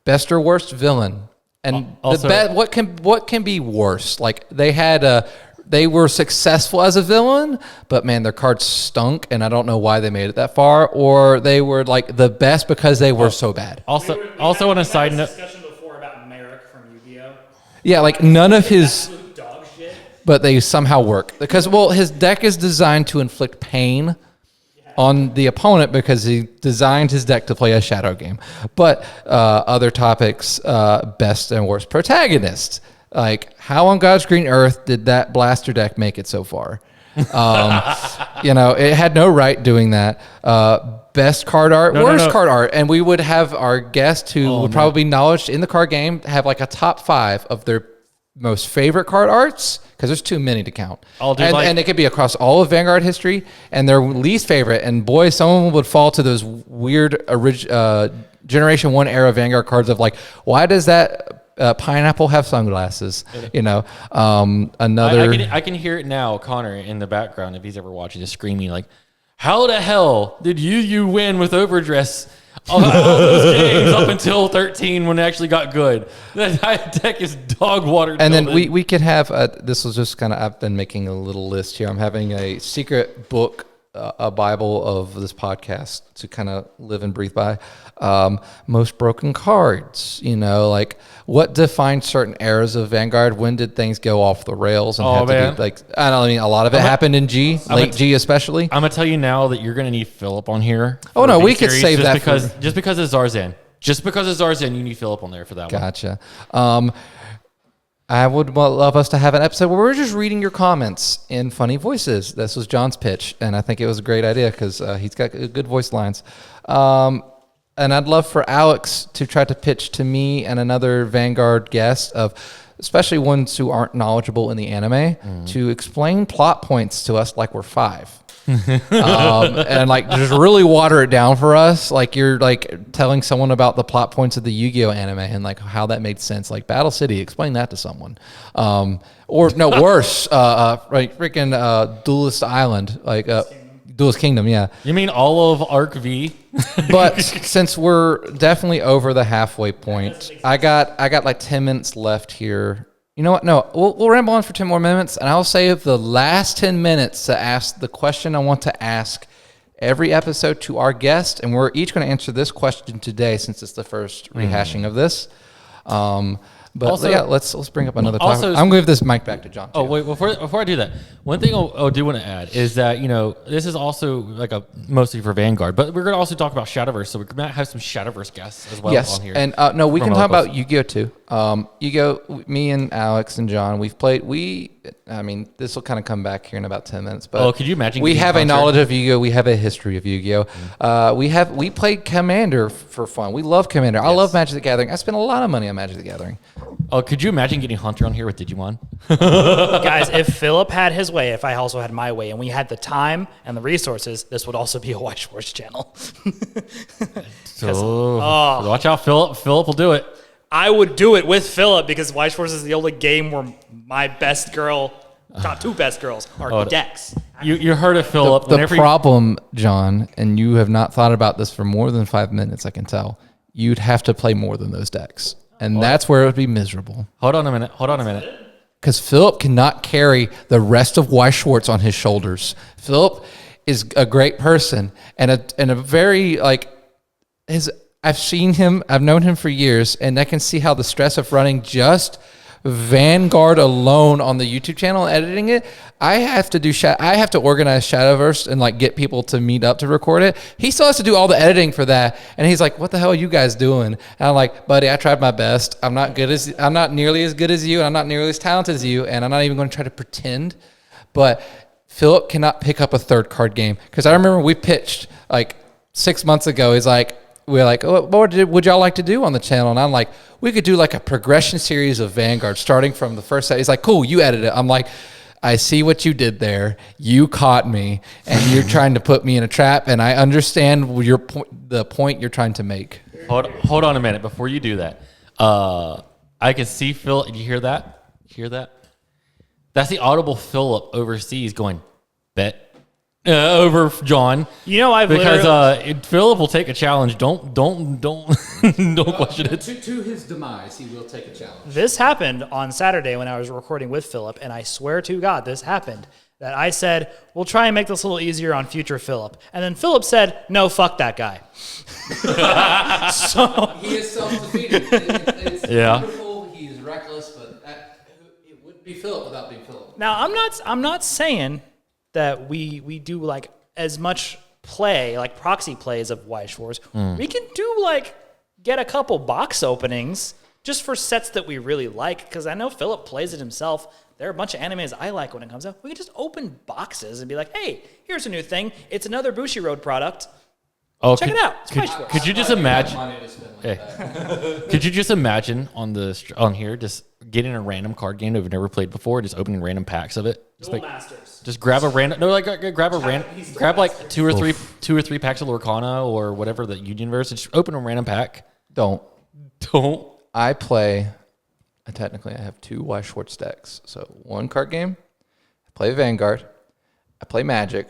Best or worst villain. And Also- what can be worse? Like they were successful as a villain, but man, their cards stunk, and I don't know why they made it that far. Or they were like the best because they were so bad. Also, We on a had side this note, discussion before about Merrick from Yu-Gi-Oh. Yeah, like none of his, Absolute dog shit. but they somehow work because his deck is designed to inflict pain on the opponent because he designed his deck to play a shadow game. But other topics, best and worst protagonist. Like, how on God's green earth did that blaster deck make it so far? It had no right doing that. Best card art, worst card art. And we would have our guest who would probably be knowledge in the card game have like a top 5 of their most favorite card arts, because there's too many to count. And it could be across all of Vanguard history, and their least favorite. And boy, someone would fall to those weird Generation 1 era Vanguard cards of like, why does that pineapple have sunglasses? Another. I can hear it now, Connor, in the background, if he's ever watching this, screaming like, how the hell did you win with Overdress all those games up until 13 when it actually got good? That deck is dog water. And then we could have, this was just kind of, I've been making a little list here. I'm having a secret book, a Bible of this podcast to kind of live and breathe by. Most broken cards, like what defined certain eras of Vanguard? When did things go off the rails? And have to be a lot of it happened in G, late G especially. I'm gonna tell you now that you're gonna need Philip on here. Oh no, we could save that just because of Zarzan. Just because of Zarzan, you need Philip on there for that one. Gotcha. I would love us to have an episode where we're just reading your comments in funny voices. This was John's pitch, and I think it was a great idea because he's got good voice lines. And I'd love for Alex to try to pitch to me and another Vanguard guest of, especially ones who aren't knowledgeable in the anime, to explain plot points to us like we're 5. And like just really water it down for us, like you're like telling someone about the plot points of the Yu-Gi-Oh anime and like how that made sense. Like Battle City, explain that to someone. Or no, worse, like freaking Duelist Island, like Duelist Kingdom, yeah. You mean all of Arc V? But since we're definitely over the halfway point, I got like 10 minutes left here. You know what? No, we'll ramble on for 10 more minutes, and I'll save the last 10 minutes to ask the question I want to ask every episode to our guest, and we're each going to answer this question today since it's the first rehashing of this. But Also- yeah, let's bring up another topic. also- I'm going to give this mic back to John. Oh, too. wait, before I do that, one thing I do want to add is that, this is also like mostly for Vanguard, but we're going to also talk about Shadowverse, so we might have some Shadowverse guests as well Yes, on here. and no, we From can talk locals. about Yu-Gi-Oh too. Yu-Gi-Oh, me and Alex and John, we've played. This will kind of come back here in about 10 minutes. But could you imagine We getting have a Hunter? knowledge of Yu-Gi-Oh. We have a history of Yu-Gi-Oh. We played Commander for fun. We love Commander. I love Magic the Gathering. I spent a lot of money on Magic the Gathering. Oh, could you imagine getting Hunter on here with Digimon? Guys, if Philip had his way, if I also had my way, and we had the time and the resources, this would also be a White Sports channel. So watch out, Philip. Philip will do it. I would do it with Philip because White Sports is the only game where my best girl, top 2 best girls, are decks. You heard it, Philip. The problem, John, and you have not thought about this for more than 5 minutes, I can tell. You'd have to play more than those decks. And that's where it would be miserable. Hold on a minute. Because Philip cannot carry the rest of Weiss Schwartz on his shoulders. Philip is a great person and a very I've seen him, I've known him for years, and I can see how the stress of running just Vanguard alone on the YouTube channel and editing it. I have to organize Shadowverse and get people to meet up to record it. He still has to do all the editing for that, and he's like, "What the hell are you guys doing?" And I'm like, "Buddy, I tried my best. I'm not nearly as good as you, and I'm not nearly as talented as you, and I'm not even going to try to pretend." But Philip cannot pick up a third card game because I remember we pitched 6 months ago. He's like, we're like, oh, what would y'all like to do on the channel? And I'm like, we could do like a progression series of Vanguard starting from the first set. He's like, cool, you edit it. I'm like, I see what you did there. You caught me, and you're trying to put me in a trap, and I understand the point you're trying to make. Hold on a minute before you do that. I can see Phil. Did you hear that? Hear that? That's the audible Philip overseas going, bet. Over John, I've because Philip will take a challenge. Don't question it. To his demise, he will take a challenge. This happened on Saturday when I was recording with Philip, and I swear to God, this happened. That I said, we'll try and make this a little easier on future Philip. And then Philip said, no, fuck that guy. So He is self-defeating. It's beautiful. He's reckless, but it wouldn't be Philip without being Philip. now I'm not saying that we do like as much play, like proxy plays of Weiss Wars. We can do like get a couple box openings just for sets that we really like, because I know Philip plays it himself. There are a bunch of animes I like when it comes out. We can just open boxes and be like, hey, here's a new thing. It's another Bushiroad product. Oh, Check it out. It's Weiss Wars. Could you just imagine? Could you just imagine on here just getting a random card game that we've never played before, just opening random packs of it? Duel Masters. Just grab a random. No, like grab like two or three packs of Lorcana or whatever the Unionverse. Just open a random pack. Don't. I Technically, I have 2 Weiss Schwartz decks. So 1 card game. I play Vanguard. I play Magic.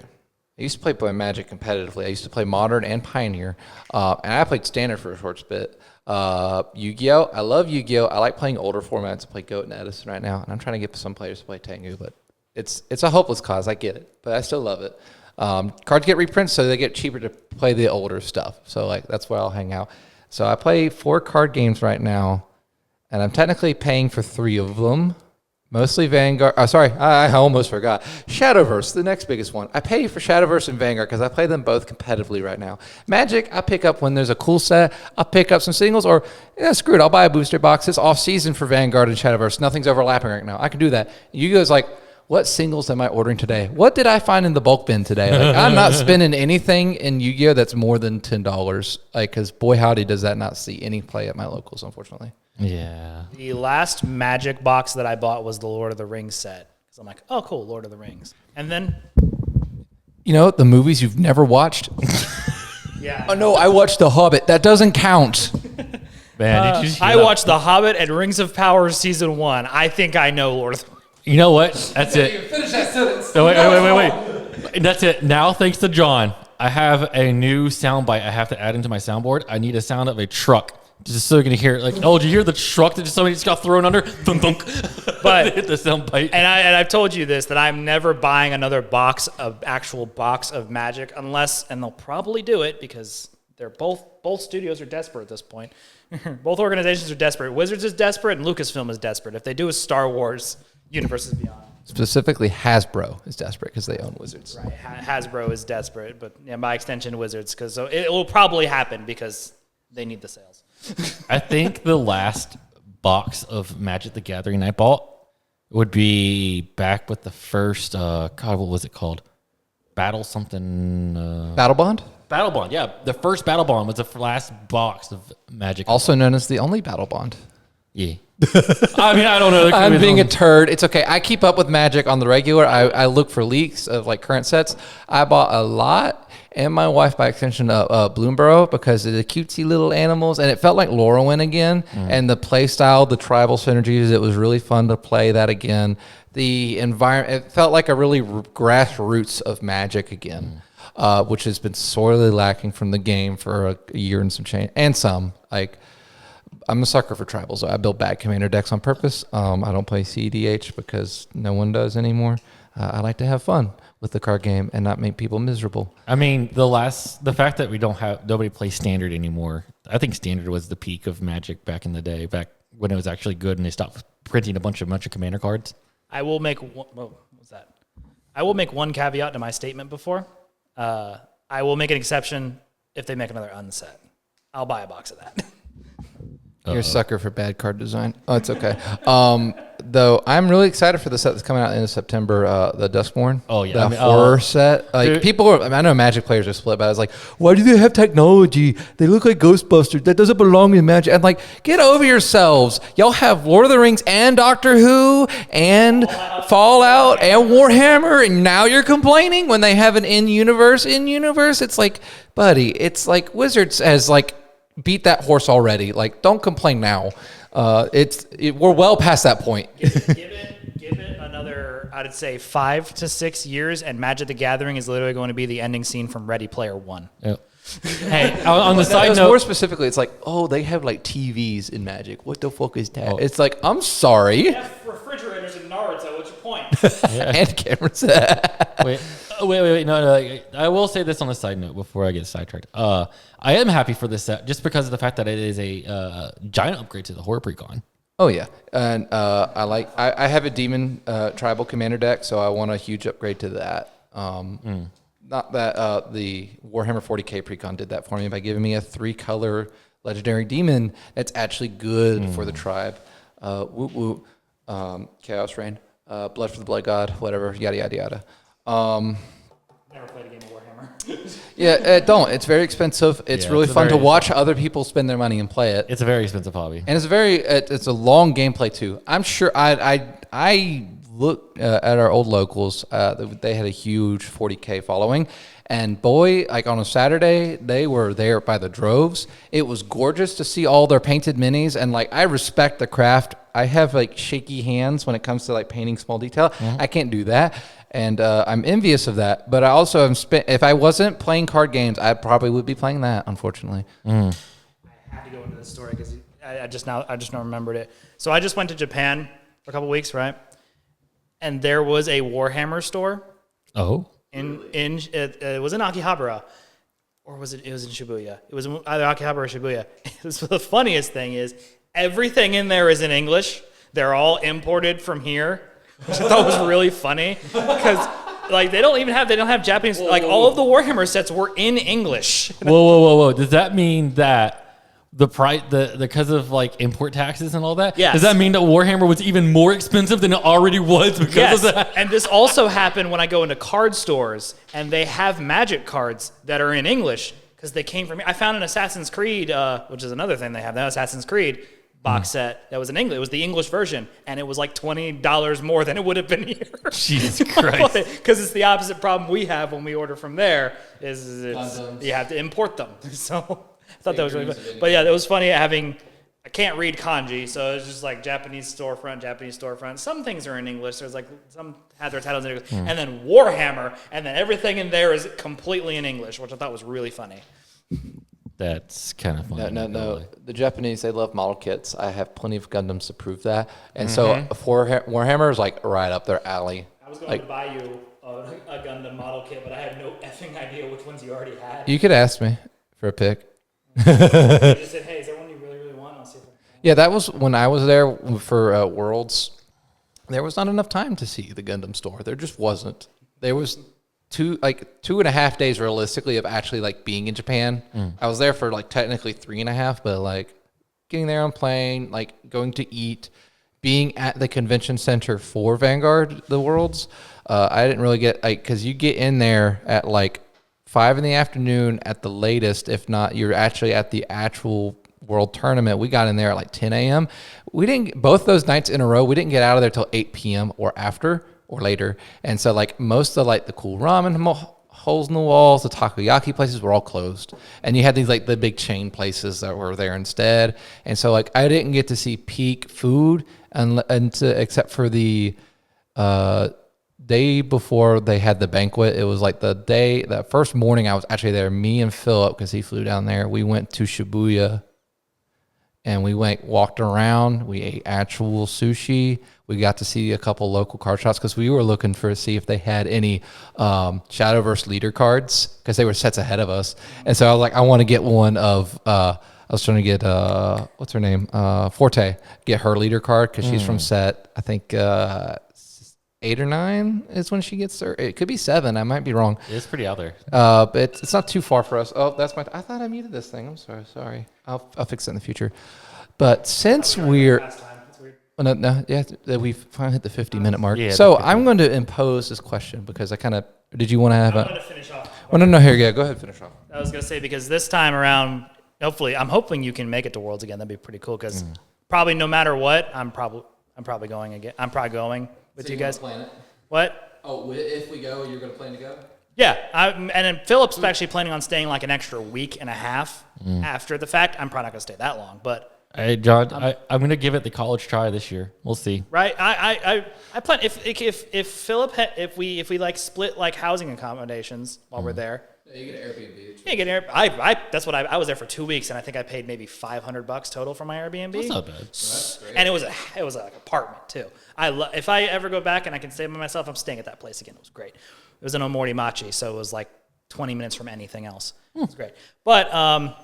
I used to play Magic competitively. I used to play Modern and Pioneer. And I played Standard for a short bit. Yu-Gi-Oh! I love Yu-Gi-Oh! I like playing older formats. I play Goat and Edison right now. And I'm trying to get some players to play Tengu, but it's a hopeless cause. I get it. But I still love it. Cards get reprints, so they get cheaper to play the older stuff. So like that's where I'll hang out. So I play 4 card games right now. And I'm technically paying for 3 of them. Mostly Vanguard. Oh, sorry, I almost forgot. Shadowverse, the next biggest one. I pay for Shadowverse and Vanguard because I play them both competitively right now. Magic, I pick up when there's a cool set. I'll pick up some singles, or screw it, I'll buy a booster box. It's off season for Vanguard and Shadowverse. Nothing's overlapping right now. I can do that. Yu-Gi-Oh's like, what singles am I ordering today? What did I find in the bulk bin today? Like, I'm not spending anything in Yu-Gi-Oh that's more than $10. Like, because boy howdy does that not see any play at my locals, unfortunately. Yeah. The last Magic box that I bought was the Lord of the Rings set. Because I'm like, oh, cool, Lord of the Rings. And then... the movies you've never watched? Yeah. Oh, no, I watched The Hobbit. That doesn't count. Man, did you I watched The Hobbit and Rings of Power Season 1. I think I know Lord of the Rings. You know what? That's it. Finish that sentence. Oh, wait. That's it. Now, thanks to John, I have a new soundbite I have to add into my soundboard. I need a sound of a truck. Just so you can hear it. Like, oh, did you hear the truck that somebody just got thrown under? Thunk, thunk. But hit the soundbite. And I've told you this, that I'm never buying another actual box of Magic unless, and they'll probably do it because they're both studios are desperate at this point. Both organizations are desperate. Wizards is desperate and Lucasfilm is desperate. If they do a Star Wars Universes Beyond. Specifically, Hasbro is desperate because they own Wizards. Right. Hasbro is desperate, but by extension, Wizards, because so it will probably happen because they need the sales. I think the last box of Magic the Gathering I bought would be back with the first, what was it called? Battle something. Battle Bond? Battle Bond, yeah. The first Battle Bond was the last box of Magic. Also known as the only Battle Bond. Yeah. I mean, I don't know. I'm being a turd. It's okay. I keep up with Magic on the regular. I look for leaks of like current sets. I bought a lot, and my wife by extension Bloomborough, because of the cutesy little animals, and it felt like Lorwyn again. And the play style, the tribal synergies, it was really fun to play that again. The environment, it felt like a really grassroots of Magic again, which has been sorely lacking from the game for a year and some change, and some like. I'm a sucker for tribals. I build bad commander decks on purpose. I don't play CDH because no one does anymore. I like to have fun with the card game and not make people miserable. I mean, the fact that nobody plays Standard anymore. I think Standard was the peak of Magic back in the day, back when it was actually good and they stopped printing a bunch of commander cards. I will make I will make one caveat to my statement before. I will make an exception if they make another unset. I'll buy a box of that. You're a sucker for bad card design. Oh, it's okay. Though I'm really excited for the set that's coming out in September, the Duskborn. Oh, yeah. The horror set. Like dude. people are, I know Magic players are split, but I was like, why do they have technology? They look like Ghostbusters. That doesn't belong in Magic. I'm like, get over yourselves. Y'all have Lord of the Rings and Doctor Who and Fallout and Warhammer, and now you're complaining when they have an in-universe. It's like, buddy, it's like Wizards has like beat that horse already. Like, don't complain now. We're well past that point. Give it another, I'd say 5 to 6 years, and Magic the Gathering is literally going to be the ending scene from Ready Player One. Yep. Hey, on the side More note, specifically, it's like, oh, they have like TVs in Magic. What the fuck is that? It's like, I'm sorry. Refrigerators in Naruto. What's your point? And cameras. wait. No. I will say this on the side note before I get sidetracked. I am happy for this set just because of the fact that it is a giant upgrade to the Horror Precon. Oh yeah, and I have a Demon Tribal Commander deck, so I want a huge upgrade to that. Not that the Warhammer 40k Precon did that for me by giving me a 3-color legendary demon that's actually good for the tribe. Chaos Rain, Blood for the Blood God, whatever, yada yada yada. Never played a game of Warhammer. Yeah, don't. It's very expensive. It's really it's fun to very watch other people spend their money and play it. It's a very expensive hobby. And it's a long gameplay too. I'm sure I look at our old locals. They had a huge 40k following, and boy, like on a Saturday, they were there by the droves. It was gorgeous to see all their painted minis, and like I respect the craft. I have like shaky hands when it comes to like painting small detail. I can't do that. And I'm envious of that. But I also have spent, if I wasn't playing card games, I probably would be playing that, unfortunately. I had to go into this story because I just now remembered it. So I just went to Japan for a couple weeks, right? And there was a Warhammer store. Oh. It was in Akihabara, or was it? It was in Shibuya. It was either Akihabara or Shibuya. The funniest thing is everything in there is in English. They're all imported from here, which I thought was really funny because like they don't have Japanese. Like all of the Warhammer sets were in English. Whoa. Does that mean that the price, because of like import taxes and all that? Yes. Does that mean that Warhammer was even more expensive than it already was because of that? And this also happened when I go into card stores and they have Magic cards that are in English because they came from here. I found an Assassin's Creed, which is another thing they have now, Assassin's Creed box set that was in English. It was the English version, and it was like $20 more than it would have been here. Jesus Christ. Because it's the opposite problem we have when we order from there, is you have to import them. So I thought that was really funny. But yeah, it was funny I can't read kanji, so it's just like Japanese storefront. Some things are in English. There's like some have their titles in English, and then Warhammer, and then everything in there is completely in English, which I thought was really funny. That's kind of funny. No. The Japanese, they love model kits. I have plenty of Gundams to prove that. And so Warhammer is like right up their alley. I was going to buy you a Gundam model kit, but I had no effing idea which ones you already had. You could ask me for a pick. You just said, hey, is there one you really, really want? I'll see if I can. Yeah, that was when I was there for Worlds. There was not enough time to see the Gundam store. There just wasn't. There was 2.5 days realistically of actually like being in Japan. I was there for like technically 3.5, but like getting there on plane, like going to eat, being at the convention center for Vanguard, the Worlds. I didn't really get because you get in there at like 5 p.m. at the latest. If not, you're actually at the actual World Tournament. We got in there at like 10 a.m. We didn't both those nights in a row. We didn't get out of there till 8 p.m. or after. Or later. And so like most of like the cool ramen holes in the walls, the takoyaki places were all closed. And you had these like the big chain places that were there instead. And so like I didn't get to see peak food except for the day before they had the banquet. It was like that first morning I was actually there, me and Philip, because he flew down there. We went to Shibuya and we walked around. We ate actual sushi. We got to see a couple local card shops because we were looking to see if they had any Shadowverse leader cards because they were sets ahead of us. And so I was like, I want to get one of, I was trying to get, what's her name? Forte, get her leader card because she's from set, I think 8 or 9 is when she gets her. It could be 7. I might be wrong. It's pretty out there. But it's not too far for us. Oh, that's I thought I muted this thing. I'm sorry. I'll fix it in the future. But since we're Last time. That's weird. well, no, yeah, that we've finally hit the 50-minute mark. Yeah, So the 50. I'm going to impose this question because I kind of did. You want to have I'm going a? to finish off. Well, no. Here, yeah. Go ahead, finish off. I was going to say, because this time around, hopefully, I'm hoping you can make it to Worlds again. That'd be pretty cool, because probably no matter what, I'm probably going again. I'm probably going with you guys. What? Oh, if we go, you're going to plan to go? Yeah, and then Philip's actually planning on staying like an extra week and a half after the fact. I'm probably not going to stay that long, but Hey, John, I'm going to give it the college try this year. We'll see. right, I plan if Philip if we like split like housing accommodations while we're there. Yeah, you get an Airbnb. Yeah, get an I that's what I was there for 2 weeks, and I think I paid maybe $500 total for my Airbnb. That's not bad. And it was like apartment too. If I ever go back and I can stay by myself, I'm staying at that place again. It was great. It was in Omorimachi, so it was like 20 minutes from anything else. It was great. But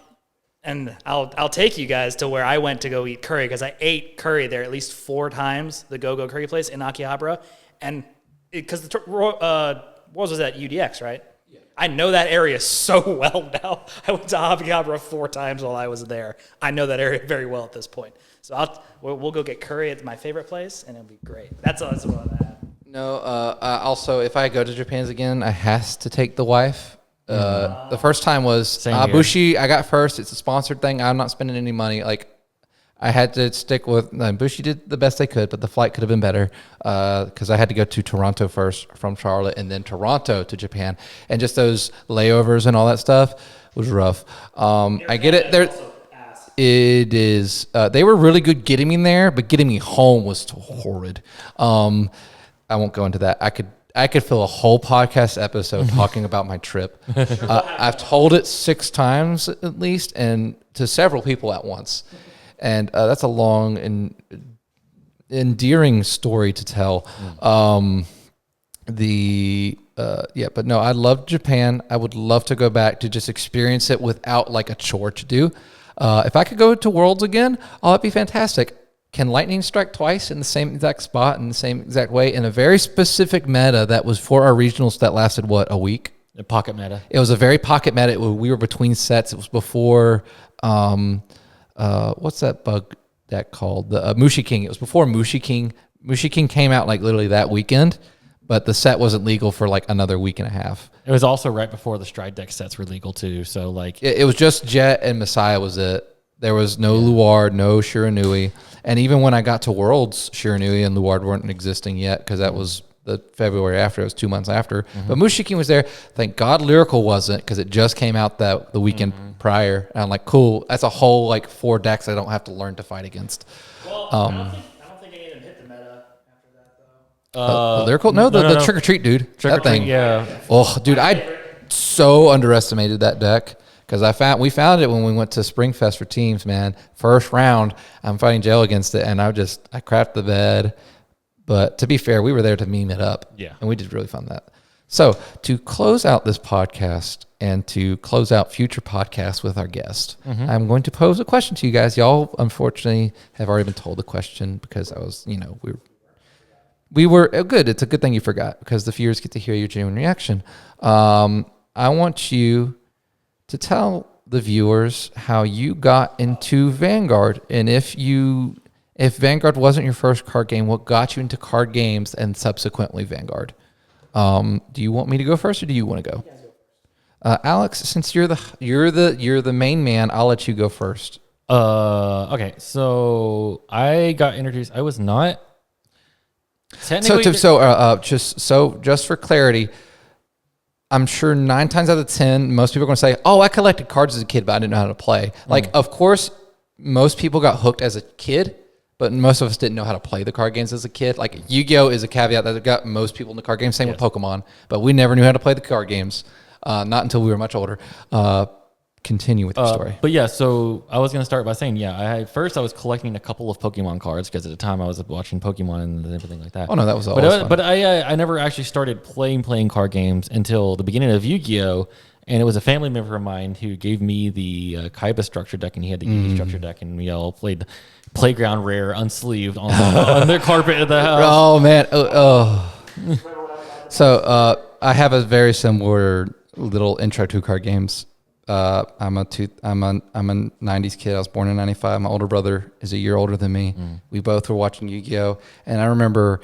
and I'll take you guys to where I went to go eat curry, because I ate curry there at least 4 times. The Go-Go Curry place in Akihabara, and because the Worlds was at UDX, right? Yeah. I know that area so well now. I went to Akihabara 4 times while I was there. I know that area very well at this point. So we'll go get curry at my favorite place, and it'll be great. That's what I have. No. Also, if I go to Japan again, I has to take the wife. The first time was Same here. Bushi. I got first. It's a sponsored thing. I'm not spending any money. Like, I had to stick with Bushi. Did the best they could, but the flight could have been better because I had to go to Toronto first from Charlotte, and then Toronto to Japan, and just those layovers and all that stuff was rough. I get it. There, it is. They were really good getting me there, but getting me home was horrid. I won't go into that. I could fill a whole podcast episode talking about my trip. I've told it 6 times at least, and to several people at once. And that's a long and endearing story to tell. But no, I love Japan. I would love to go back to just experience it without like a chore to do. If I could go to Worlds again, that'd be fantastic. Can lightning strike twice in the same exact spot in the same exact way in a very specific meta that was for our regionals that lasted, a week? The pocket meta. It was a very pocket meta. We were between sets. It was before, what's that bug deck called? The Mushi King. It was before Mushi King. Mushi King came out like literally that weekend, but the set wasn't legal for like another week and a half. It was also right before the Stride deck sets were legal too. So like it was just Jet and Messiah was it. There was no Luard, no Shiranui. And even when I got to Worlds, Shiranui and Luard weren't existing yet because that was the February after. It was 2 months after. But Mushikin was there. Thank God Lyrical wasn't because it just came out the weekend prior. And I'm like, cool. That's a whole 4 decks I don't have to learn to fight against. Well, I don't think any of them hit the meta after that, though. Lyrical? No, the Trick or Treat, dude. Trick or that thing. Treat, yeah. Oh, dude, I so underestimated that deck. Because we found it when we went to Springfest for teams, man. First round, I'm fighting Jail against it, and I crapped the bed. But to be fair, we were there to meme it up. Yeah. And we did really fun that. So to close out this podcast and to close out future podcasts with our guest, I'm going to pose a question to you guys. Y'all, unfortunately, have already been told the question because I was, we were good. It's a good thing you forgot because the viewers get to hear your genuine reaction. I want you to tell the viewers how you got into Vanguard, and if Vanguard wasn't your first card game, what got you into card games and subsequently Vanguard? Do you want me to go first, or do you want to go? Alex, since you're the main man, I'll let you go first. Okay, so I got introduced. I was not technically. Just for clarity, I'm sure 9 times out of 10, most people are going to say, "Oh, I collected cards as a kid, but I didn't know how to play." Of course, most people got hooked as a kid, but most of us didn't know how to play the card games as a kid. Like Yu-Gi-Oh is a caveat that got most people in the card games. Same with Pokemon, but we never knew how to play the card games, not until we were much older. Continue with your story. But yeah, so I was going to start by saying, I was collecting a couple of Pokemon cards because at the time I was watching Pokemon and everything like that. Oh no, that was always fun. But I never actually started playing card games until the beginning of Yu-Gi-Oh! And it was a family member of mine who gave me the Kaiba structure deck, and he had the Yugi structure deck, and we all played Playground Rare unsleeved on the carpet of the house. Oh man, So I have a very similar little intro to card games. I'm a 90s kid. I was born in 95. My older brother is a year older than me. We both were watching Yu-Gi-Oh! And I remember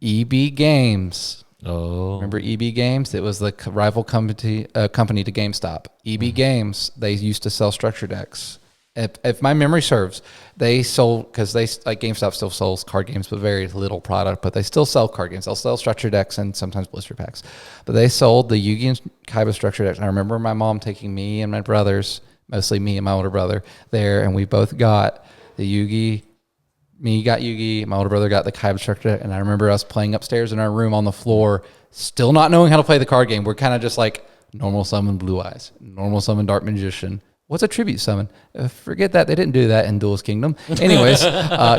EB Games. Oh. Remember EB Games? It was the rival company to GameStop. EB Games, they used to sell structure decks. If my memory serves, they sold, because they, like, GameStop still sells card games, but very little product, but they still sell card games. They'll sell structure decks and sometimes blister packs. But they sold the Yu-Gi and Kaiba structure decks. And I remember my mom taking me and my brothers, mostly me and my older brother, there, and we both got the Yu-Gi. Me got Yu-Gi, my older brother got the Kaiba structure deck, and I remember us playing upstairs in our room on the floor, still not knowing how to play the card game. We're kind of just like, normal summon Blue Eyes, normal summon Dark Magician. What's a tribute summon? Forget that. They didn't do that in Duelist Kingdom. Anyways,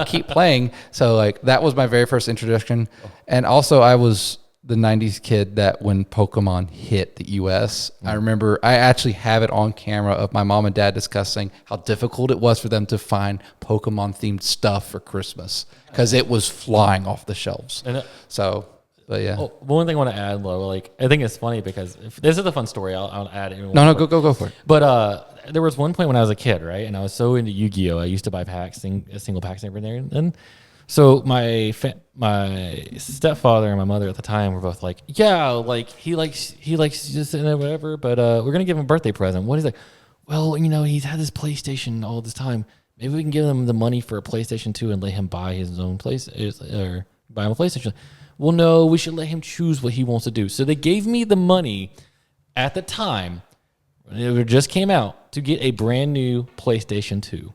keep playing. So, like, that was my very first introduction. And also, I was the 90s kid that when Pokemon hit the US, I remember I actually have it on camera of my mom and dad discussing how difficult it was for them to find Pokemon themed stuff for Christmas because it was flying off the shelves. So, but yeah. Oh, one thing I want to add, though, like, I think it's funny because if this is a fun story. I'll add it. No, go for it. But there was one point when I was a kid, right? And I was so into Yu-Gi-Oh! I used to buy packs, single packs every there and then. So my stepfather and my mother at the time were both like, yeah, like he likes just whatever, but we're gonna give him a birthday present. What is like? Well, you know, he's had this PlayStation all this time. Maybe we can give him the money for a PlayStation 2 and let him buy his own or buy him a PlayStation. Well, no, we should let him choose what he wants to do. So they gave me the money at the time, it just came out, to get a brand new PlayStation 2.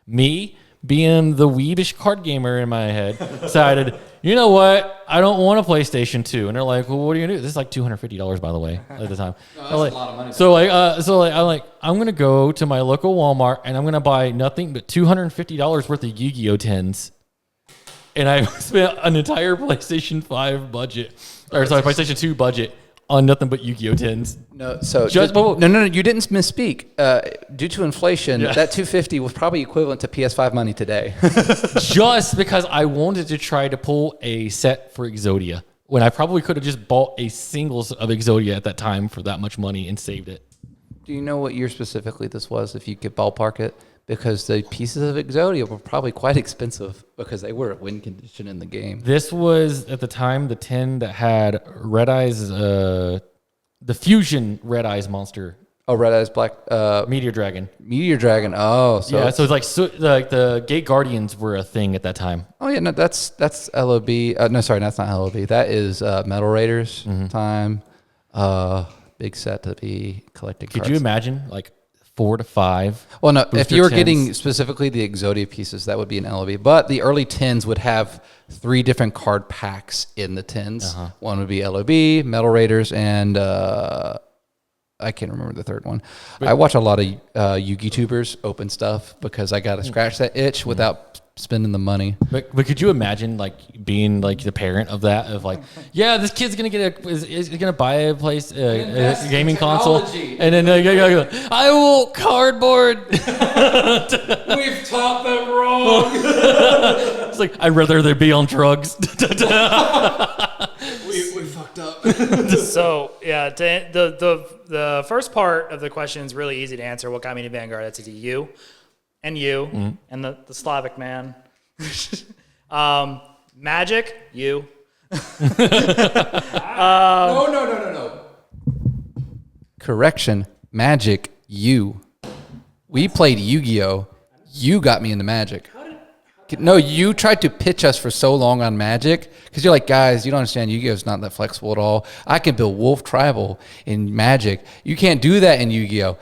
Me, being the weebish card gamer in my head, decided, you know what? I don't want a PlayStation 2. And they're like, well, what are you going to do? This is like $250, by the way, at the time. No, that's a lot of money. I'm going to go to my local Walmart and I'm going to buy nothing but $250 worth of Yu-Gi-Oh! Tins. And I spent an entire PlayStation 5 budget, PlayStation 2 budget on nothing but Yu-Gi-Oh! Tins. No, so no, you didn't misspeak. Due to inflation, that $250 was probably equivalent to PS5 money today. Just because I wanted to try to pull a set for Exodia, when I probably could have just bought a singles of Exodia at that time for that much money and saved it. Do you know what year specifically this was, if you could ballpark it? Because the pieces of Exodia were probably quite expensive because they were at win condition in the game. This was, at the time, the 10 that had Red Eyes, the fusion Red Eyes monster. Oh, Red Eyes Black... Meteor Dragon. Meteor Dragon, oh. So yeah, so it's like the Gate Guardians were a thing at that time. Oh, yeah, no, that's LOB. No, sorry, that's not LOB. That is Metal Raiders time. Big set to be collecting cards. Could you imagine, like, 4 to 5? Well, no, if you were 10s. getting specifically the Exodia pieces, that would be an LOB. But the early 10s would have 3 different card packs in the 10s. One would be LOB, Metal Raiders, and I can't remember the third one. I watch a lot of Yu-Gi tubers open stuff because I got to scratch that itch without spending the money. But could you imagine, like, being like the parent of that, of like, yeah, this kid's gonna is gonna buy a gaming console, and then I want cardboard. We've taught them wrong. It's like, I'd rather they be on drugs. we fucked up. So yeah, the first part of the question is really easy to answer. What got me to Vanguard? That's easy. You and the Slavic man. Magic, you. No. Correction. Magic, you. We played Yu-Gi-Oh! You got me into Magic. No, you tried to pitch us for so long on Magic because you're like, guys, you don't understand. Yu-Gi-Oh! Is not that flexible at all. I can build Wolf Tribal in Magic. You can't do that in Yu-Gi-Oh!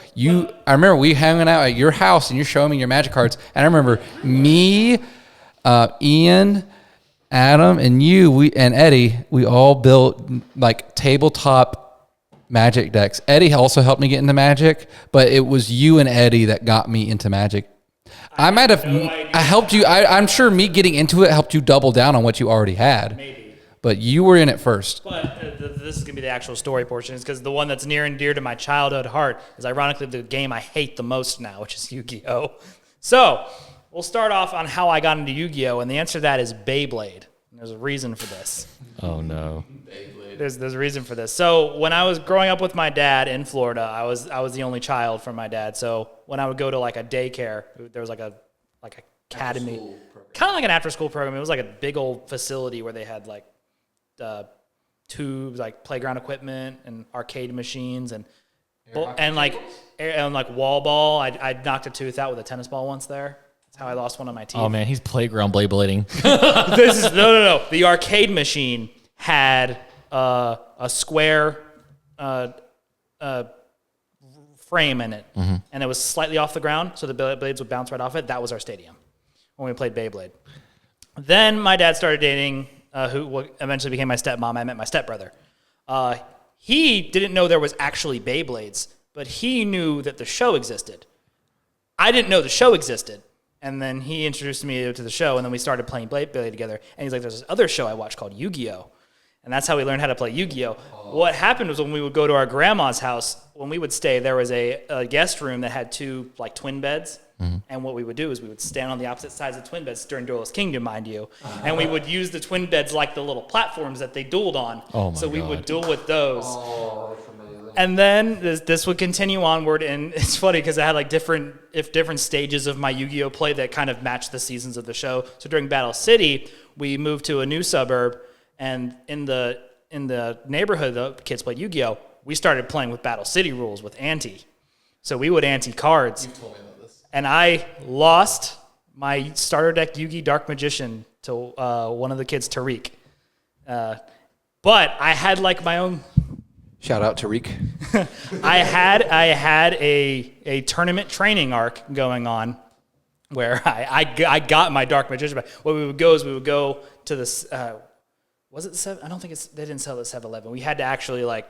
I remember we hanging out at your house and you're showing me your Magic cards. And I remember me, Ian, Adam, and you, and Eddie, we all built like tabletop Magic decks. Eddie also helped me get into Magic, but it was you and Eddie that got me into Magic. I might have. I helped you. I'm sure me getting into it helped you double down on what you already had. Maybe. But you were in it first. But this is going to be the actual story portion, is because the one that's near and dear to my childhood heart is ironically the game I hate the most now, which is Yu-Gi-Oh! So we'll start off on how I got into Yu-Gi-Oh! And the answer to that is Beyblade. And there's a reason for this. Oh, no. Beyblade. There's a reason for this. So when I was growing up with my dad in Florida, I was the only child from my dad. So when I would go to like a daycare, there was like a academy, kind of like an after school program. It was like a big old facility where they had like tubes, like playground equipment and arcade machines and like wall ball. I knocked a tooth out with a tennis ball once there. That's how I lost one of my teeth. Oh man, he's playground blade blading. This is no. The arcade machine had a square frame in it, and it was slightly off the ground, so the blades would bounce right off it. That was our stadium when we played Beyblade. Then my dad started dating who eventually became my stepmom. I met my stepbrother. He didn't know there was actually Beyblades, but he knew that the show existed. I didn't know the show existed. And then he introduced me to the show, and then we started playing Beyblade together. And he's like, there's this other show I watched called Yu-Gi-Oh! And that's how we learned how to play Yu-Gi-Oh! What happened was when we would go to our grandma's house, when we would stay, there was a guest room that had two like twin beds. And what we would do is we would stand on the opposite sides of twin beds during Duelist Kingdom, mind you. And we would use the twin beds like the little platforms that they dueled on. Oh my so we God. would duel with those. Oh, that's amazing. And then this would continue onward, and it's funny because I had like different stages of my Yu-Gi-Oh play that kind of matched the seasons of the show. So during Battle City, we moved to a new suburb, and in the neighborhood the kids played Yu-Gi-Oh, we started playing with Battle City rules with ante. So we would ante cards. You told me about this. And I lost my starter deck Yu-Gi Dark Magician to one of the kids, Tariq. But I had like my own. Shout out to Tariq. I had a tournament training arc going on where I got my Dark Magician back. What we would go is we would go to this. Was it the 7? I don't think they didn't sell it at 7-Eleven. We had to actually like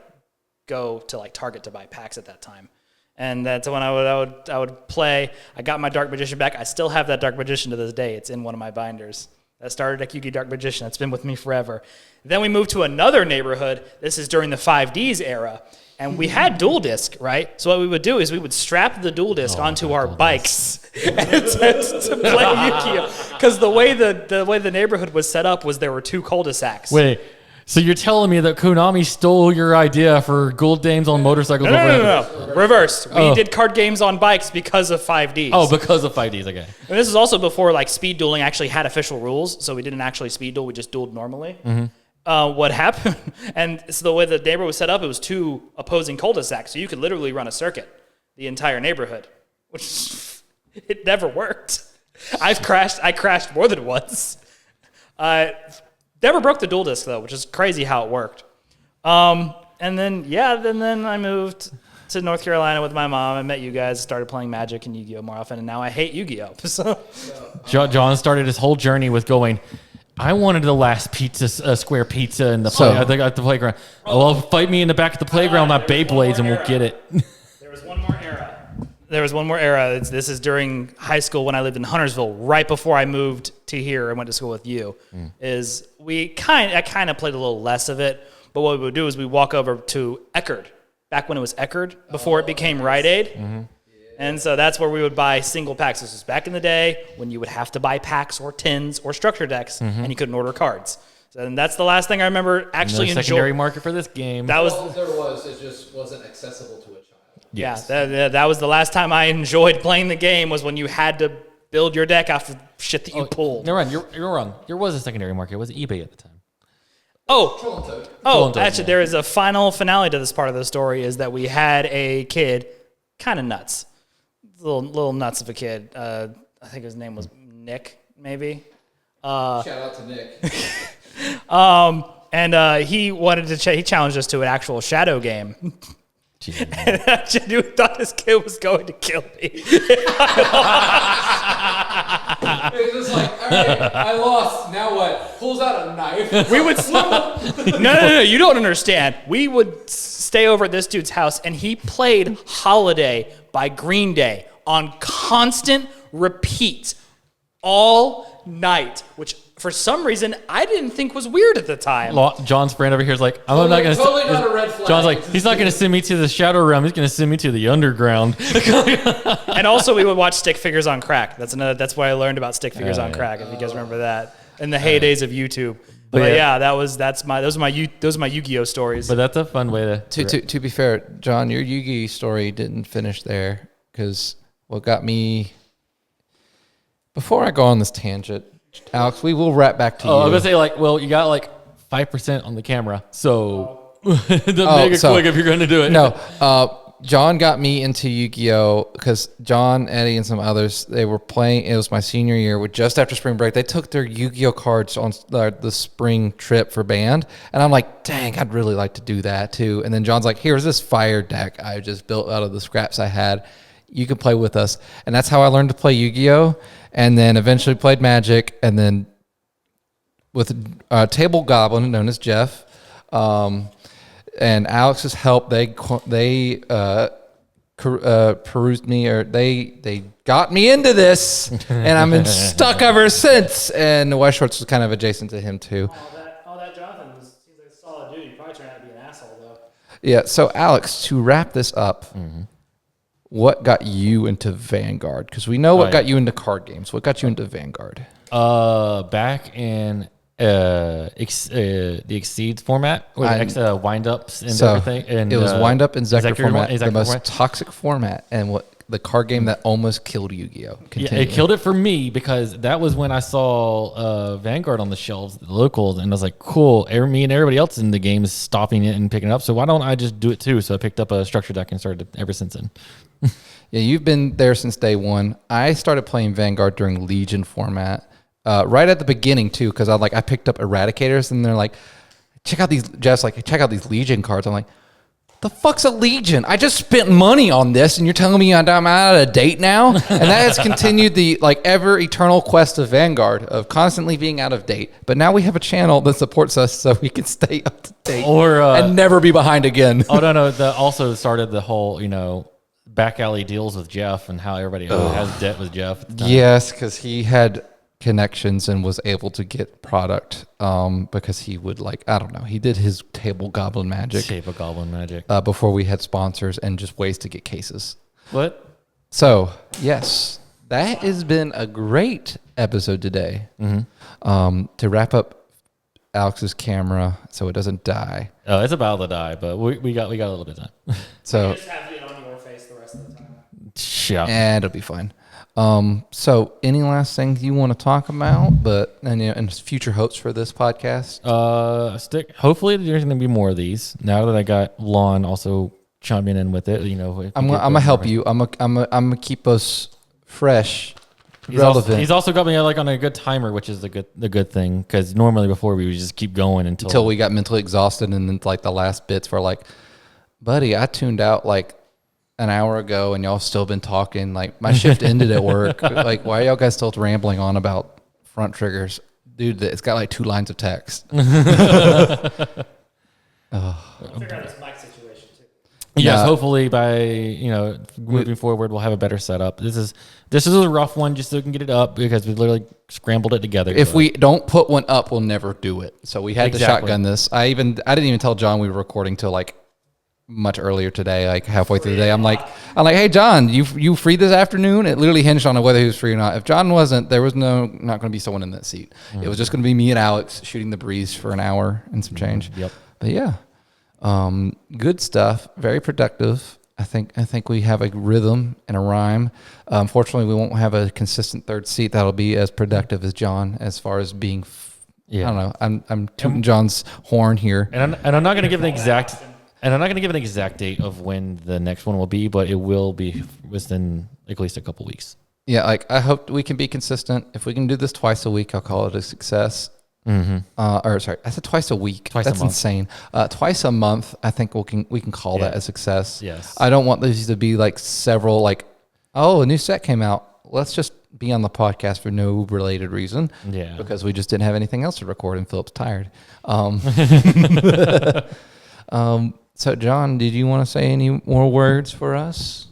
go to like Target to buy packs at that time. And that's when I would play. I got my Dark Magician back. I still have that Dark Magician to this day. It's in one of my binders. That starter deck Yu-Gi Dark Magician. It's been with me forever. Then we moved to another neighborhood. This is during the 5Ds era. And we had dual disc, right? So what we would do is we would strap the dual disc onto our bikes to play Yu-Gi-Oh! Because the way the neighborhood was set up was there were two cul-de-sacs. Wait, so you're telling me that Konami stole your idea for Gold Dames on motorcycles? No. Reverse. We did card games on bikes because of 5Ds. Oh, because of 5Ds, okay. And this is also before like speed dueling actually had official rules, so we didn't actually speed duel, we just dueled normally. What happened, and so the way the neighborhood was set up, it was two opposing cul-de-sacs, so you could literally run a circuit, the entire neighborhood, which it never worked. I crashed more than once. Never broke the dual disc though, which is crazy how it worked. And then I moved to North Carolina with my mom. I met you guys, started playing Magic and Yu-Gi-Oh more often, and now I hate Yu-Gi-Oh. So John started his whole journey with going, I wanted the last square pizza in the at the playground. Well, fight me in the back of the playground, my Beyblades, and we'll get it. There was one more era. This is during high school when I lived in Huntersville, right before I moved to here and went to school with you. Is I kind of played a little less of it, but what we would do is we walk over to Eckerd, back when it was Eckerd, before it became Rite Aid. And so that's where we would buy single packs. This was back in the day when you would have to buy packs or tins or structure decks, and you couldn't order cards. So, and that's the last thing I remember actually enjoying. Secondary market for this game. That was Well, there was. It just wasn't accessible to a child. Yes. Yeah, that was the last time I enjoyed playing the game, was when you had to build your deck after shit that you pulled. You're wrong. You're wrong. There was a secondary market. It was eBay at the time. Actually, there is a final finale to this part of the story, is that we had a kid, kind of nuts. Little nuts of a kid. I think his name was Nick, maybe. Shout out to Nick. And he wanted to. He challenged us to an actual shadow game. And I genuinely thought this kid was going to kill me. It was just like, all right, I lost. Now what? Pulls out a knife. We would no. You don't understand. We would stay over at this dude's house, and he played "Holiday" by Green Day on constant repeat all night, which for some reason I didn't think was weird at the time. John's friend over here is like, I'm not going to. Totally not a red flag. John's like, he's not going to send me to the Shadow Realm. He's going to send me to the underground. And also, we would watch Stick Figures on Crack. That's why I learned about Stick Figures on Crack. If you guys remember that, in the heydays of YouTube. But yeah, those are my Yu-Gi-Oh stories. But that's a fun way To be fair, John, your Yu-Gi story didn't finish there because what got me. Before I go on this tangent, Alex, we will wrap back to you. I was gonna say you got 5% on the camera, so make it quick if you're going to do it. No, John got me into Yu-Gi-Oh because John, Eddie, and some others, they were playing. It was my senior year, just after spring break. They took their Yu-Gi-Oh cards on the spring trip for band, and I'm like, dang, I'd really like to do that too. And then John's like, here's this fire deck I just built out of the scraps I had. You can play with us, and that's how I learned to play Yu-Gi-Oh. And then eventually played Magic, and then with a table goblin known as Jeff. And Alex's help, they perused me, or they got me into this, and I've been stuck ever since. And West Shorts was kind of adjacent to him too. That Jonathan seems like a solid dude. He probably turned out to be an asshole though. Yeah. So Alex, to wrap this up, what got you into Vanguard? Because we know what got you into card games. What got you into Vanguard? Back in the Exceeds format, or wind ups and everything. And it was wind up in Zector format, the most format. toxic format, and the card game that almost killed Yu-Gi-Oh. Yeah, it killed it for me because that was when I saw Vanguard on the shelves, the locals, and I was like, cool. Me and everybody else in the game is stopping it and picking it up. So why don't I just do it too? So I picked up a structure deck and started ever since then. Yeah, you've been there since day one. I started playing Vanguard during Legion format. Right at the beginning too, because I picked up Eradicators, and they're like, check out these Legion cards. I'm like, the fuck's a Legion? I just spent money on this, and you're telling me I'm out of date now? And that has continued the ever eternal quest of Vanguard of constantly being out of date. But now we have a channel that supports us, so we can stay up to date and never be behind again. Oh no! That also started the whole back alley deals with Jeff and how everybody has debt with Jeff. Yes, because he had connections and was able to get product because he would he did his table goblin magic before we had sponsors and just ways to get cases. What? So yes, that has been a great episode today. To wrap up Alex's camera so it doesn't die. Oh, it's about to die, but we got a little bit of time. So Just have it on your face the rest of the time. Yeah. And it'll be fine. So any last things you want to talk about, and future hopes for this podcast? Hopefully there's going to be more of these now that I got Lon also chiming in with it. I'm gonna help you. I'm gonna keep us fresh, relevant. He's also got me on a good timer, which is the good thing, because normally before we would just keep going until we got mentally exhausted, and then the last bits were like, buddy, I tuned out an hour ago, and y'all still been talking. My shift ended at work. Why are y'all guys still rambling on about front triggers? Dude, it's got 2 lines of text. We'll figure out this mic situation too. Yes, hopefully by moving forward we'll have a better setup. This is a rough one just so we can get it up because we literally scrambled it together. If we don't put one up, we'll never do it. So we had to shotgun this. I didn't even tell John we were recording till much earlier today, halfway through the day. I'm like, hey John, you free this afternoon? It literally hinged on whether he was free or not. If John wasn't, there was not going to be someone in that seat. It was just going to be me and Alex shooting the breeze for an hour and some change. Yep. But yeah, good stuff. Very productive. I think we have a rhythm and a rhyme. Unfortunately, we won't have a consistent third seat that'll be as productive as John as far as being. I don't know. I'm tooting John's horn here, and I'm not going to give an exact. And I'm not going to give an exact date of when the next one will be, but it will be within at least a couple weeks. Yeah, I hope we can be consistent. If we can do this twice a week, I'll call it a success. I said twice a week. That's insane. Twice a month, I think we can call that a success. Yes. I don't want these to be several a new set came out. Let's just be on the podcast for no related reason. Yeah. Because we just didn't have anything else to record and Philip's tired. So, John, did you want to say any more words for us?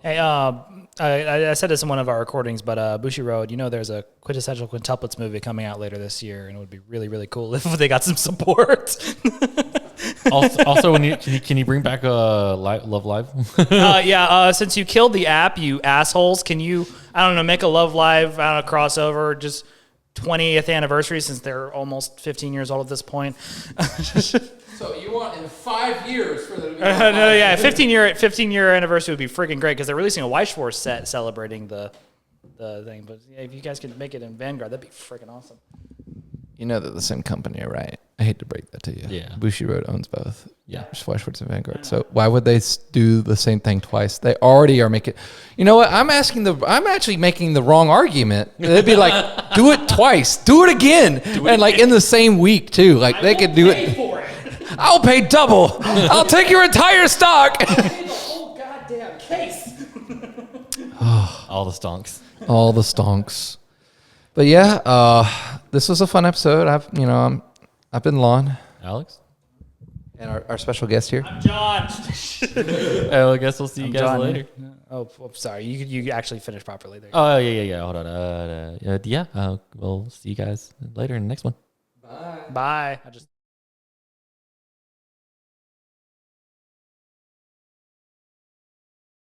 Hey, I said this in one of our recordings, but Bushiroad, there's a quintessential quintuplets movie coming out later this year, and it would be really, really cool if they got some support. also, can you bring back Love Live? Since you killed the app, you assholes, can you, make a Love Live, crossover, just 20th anniversary since they're almost 15 years old at this point. So you want in 5 years for them to be No, yeah, 15-year anniversary would be freaking great because they're releasing a Weiss Force set celebrating the thing. But yeah, if you guys could make it in Vanguard, that'd be freaking awesome. You know they're the same company, right? I hate to break that to you. Yeah. Bushiroad owns both. Yeah. Schwartz and Vanguard. So why would they do the same thing twice? They already are making. You know what? I'm actually making the wrong argument. They'd be like, do it twice, do it again, and like in the same week too. Like they could do it. For it. I'll pay double. I'll take your entire stock. The whole goddamn case. All the stonks. All the stonks. But yeah, this was a fun episode. I've been Lon Alex? and our special guest here. John. Oh, I guess we'll see you guys John. later. Oh, sorry. You actually finished properly there. Oh, yeah. Hold on. We'll see you guys later in the next one. Bye.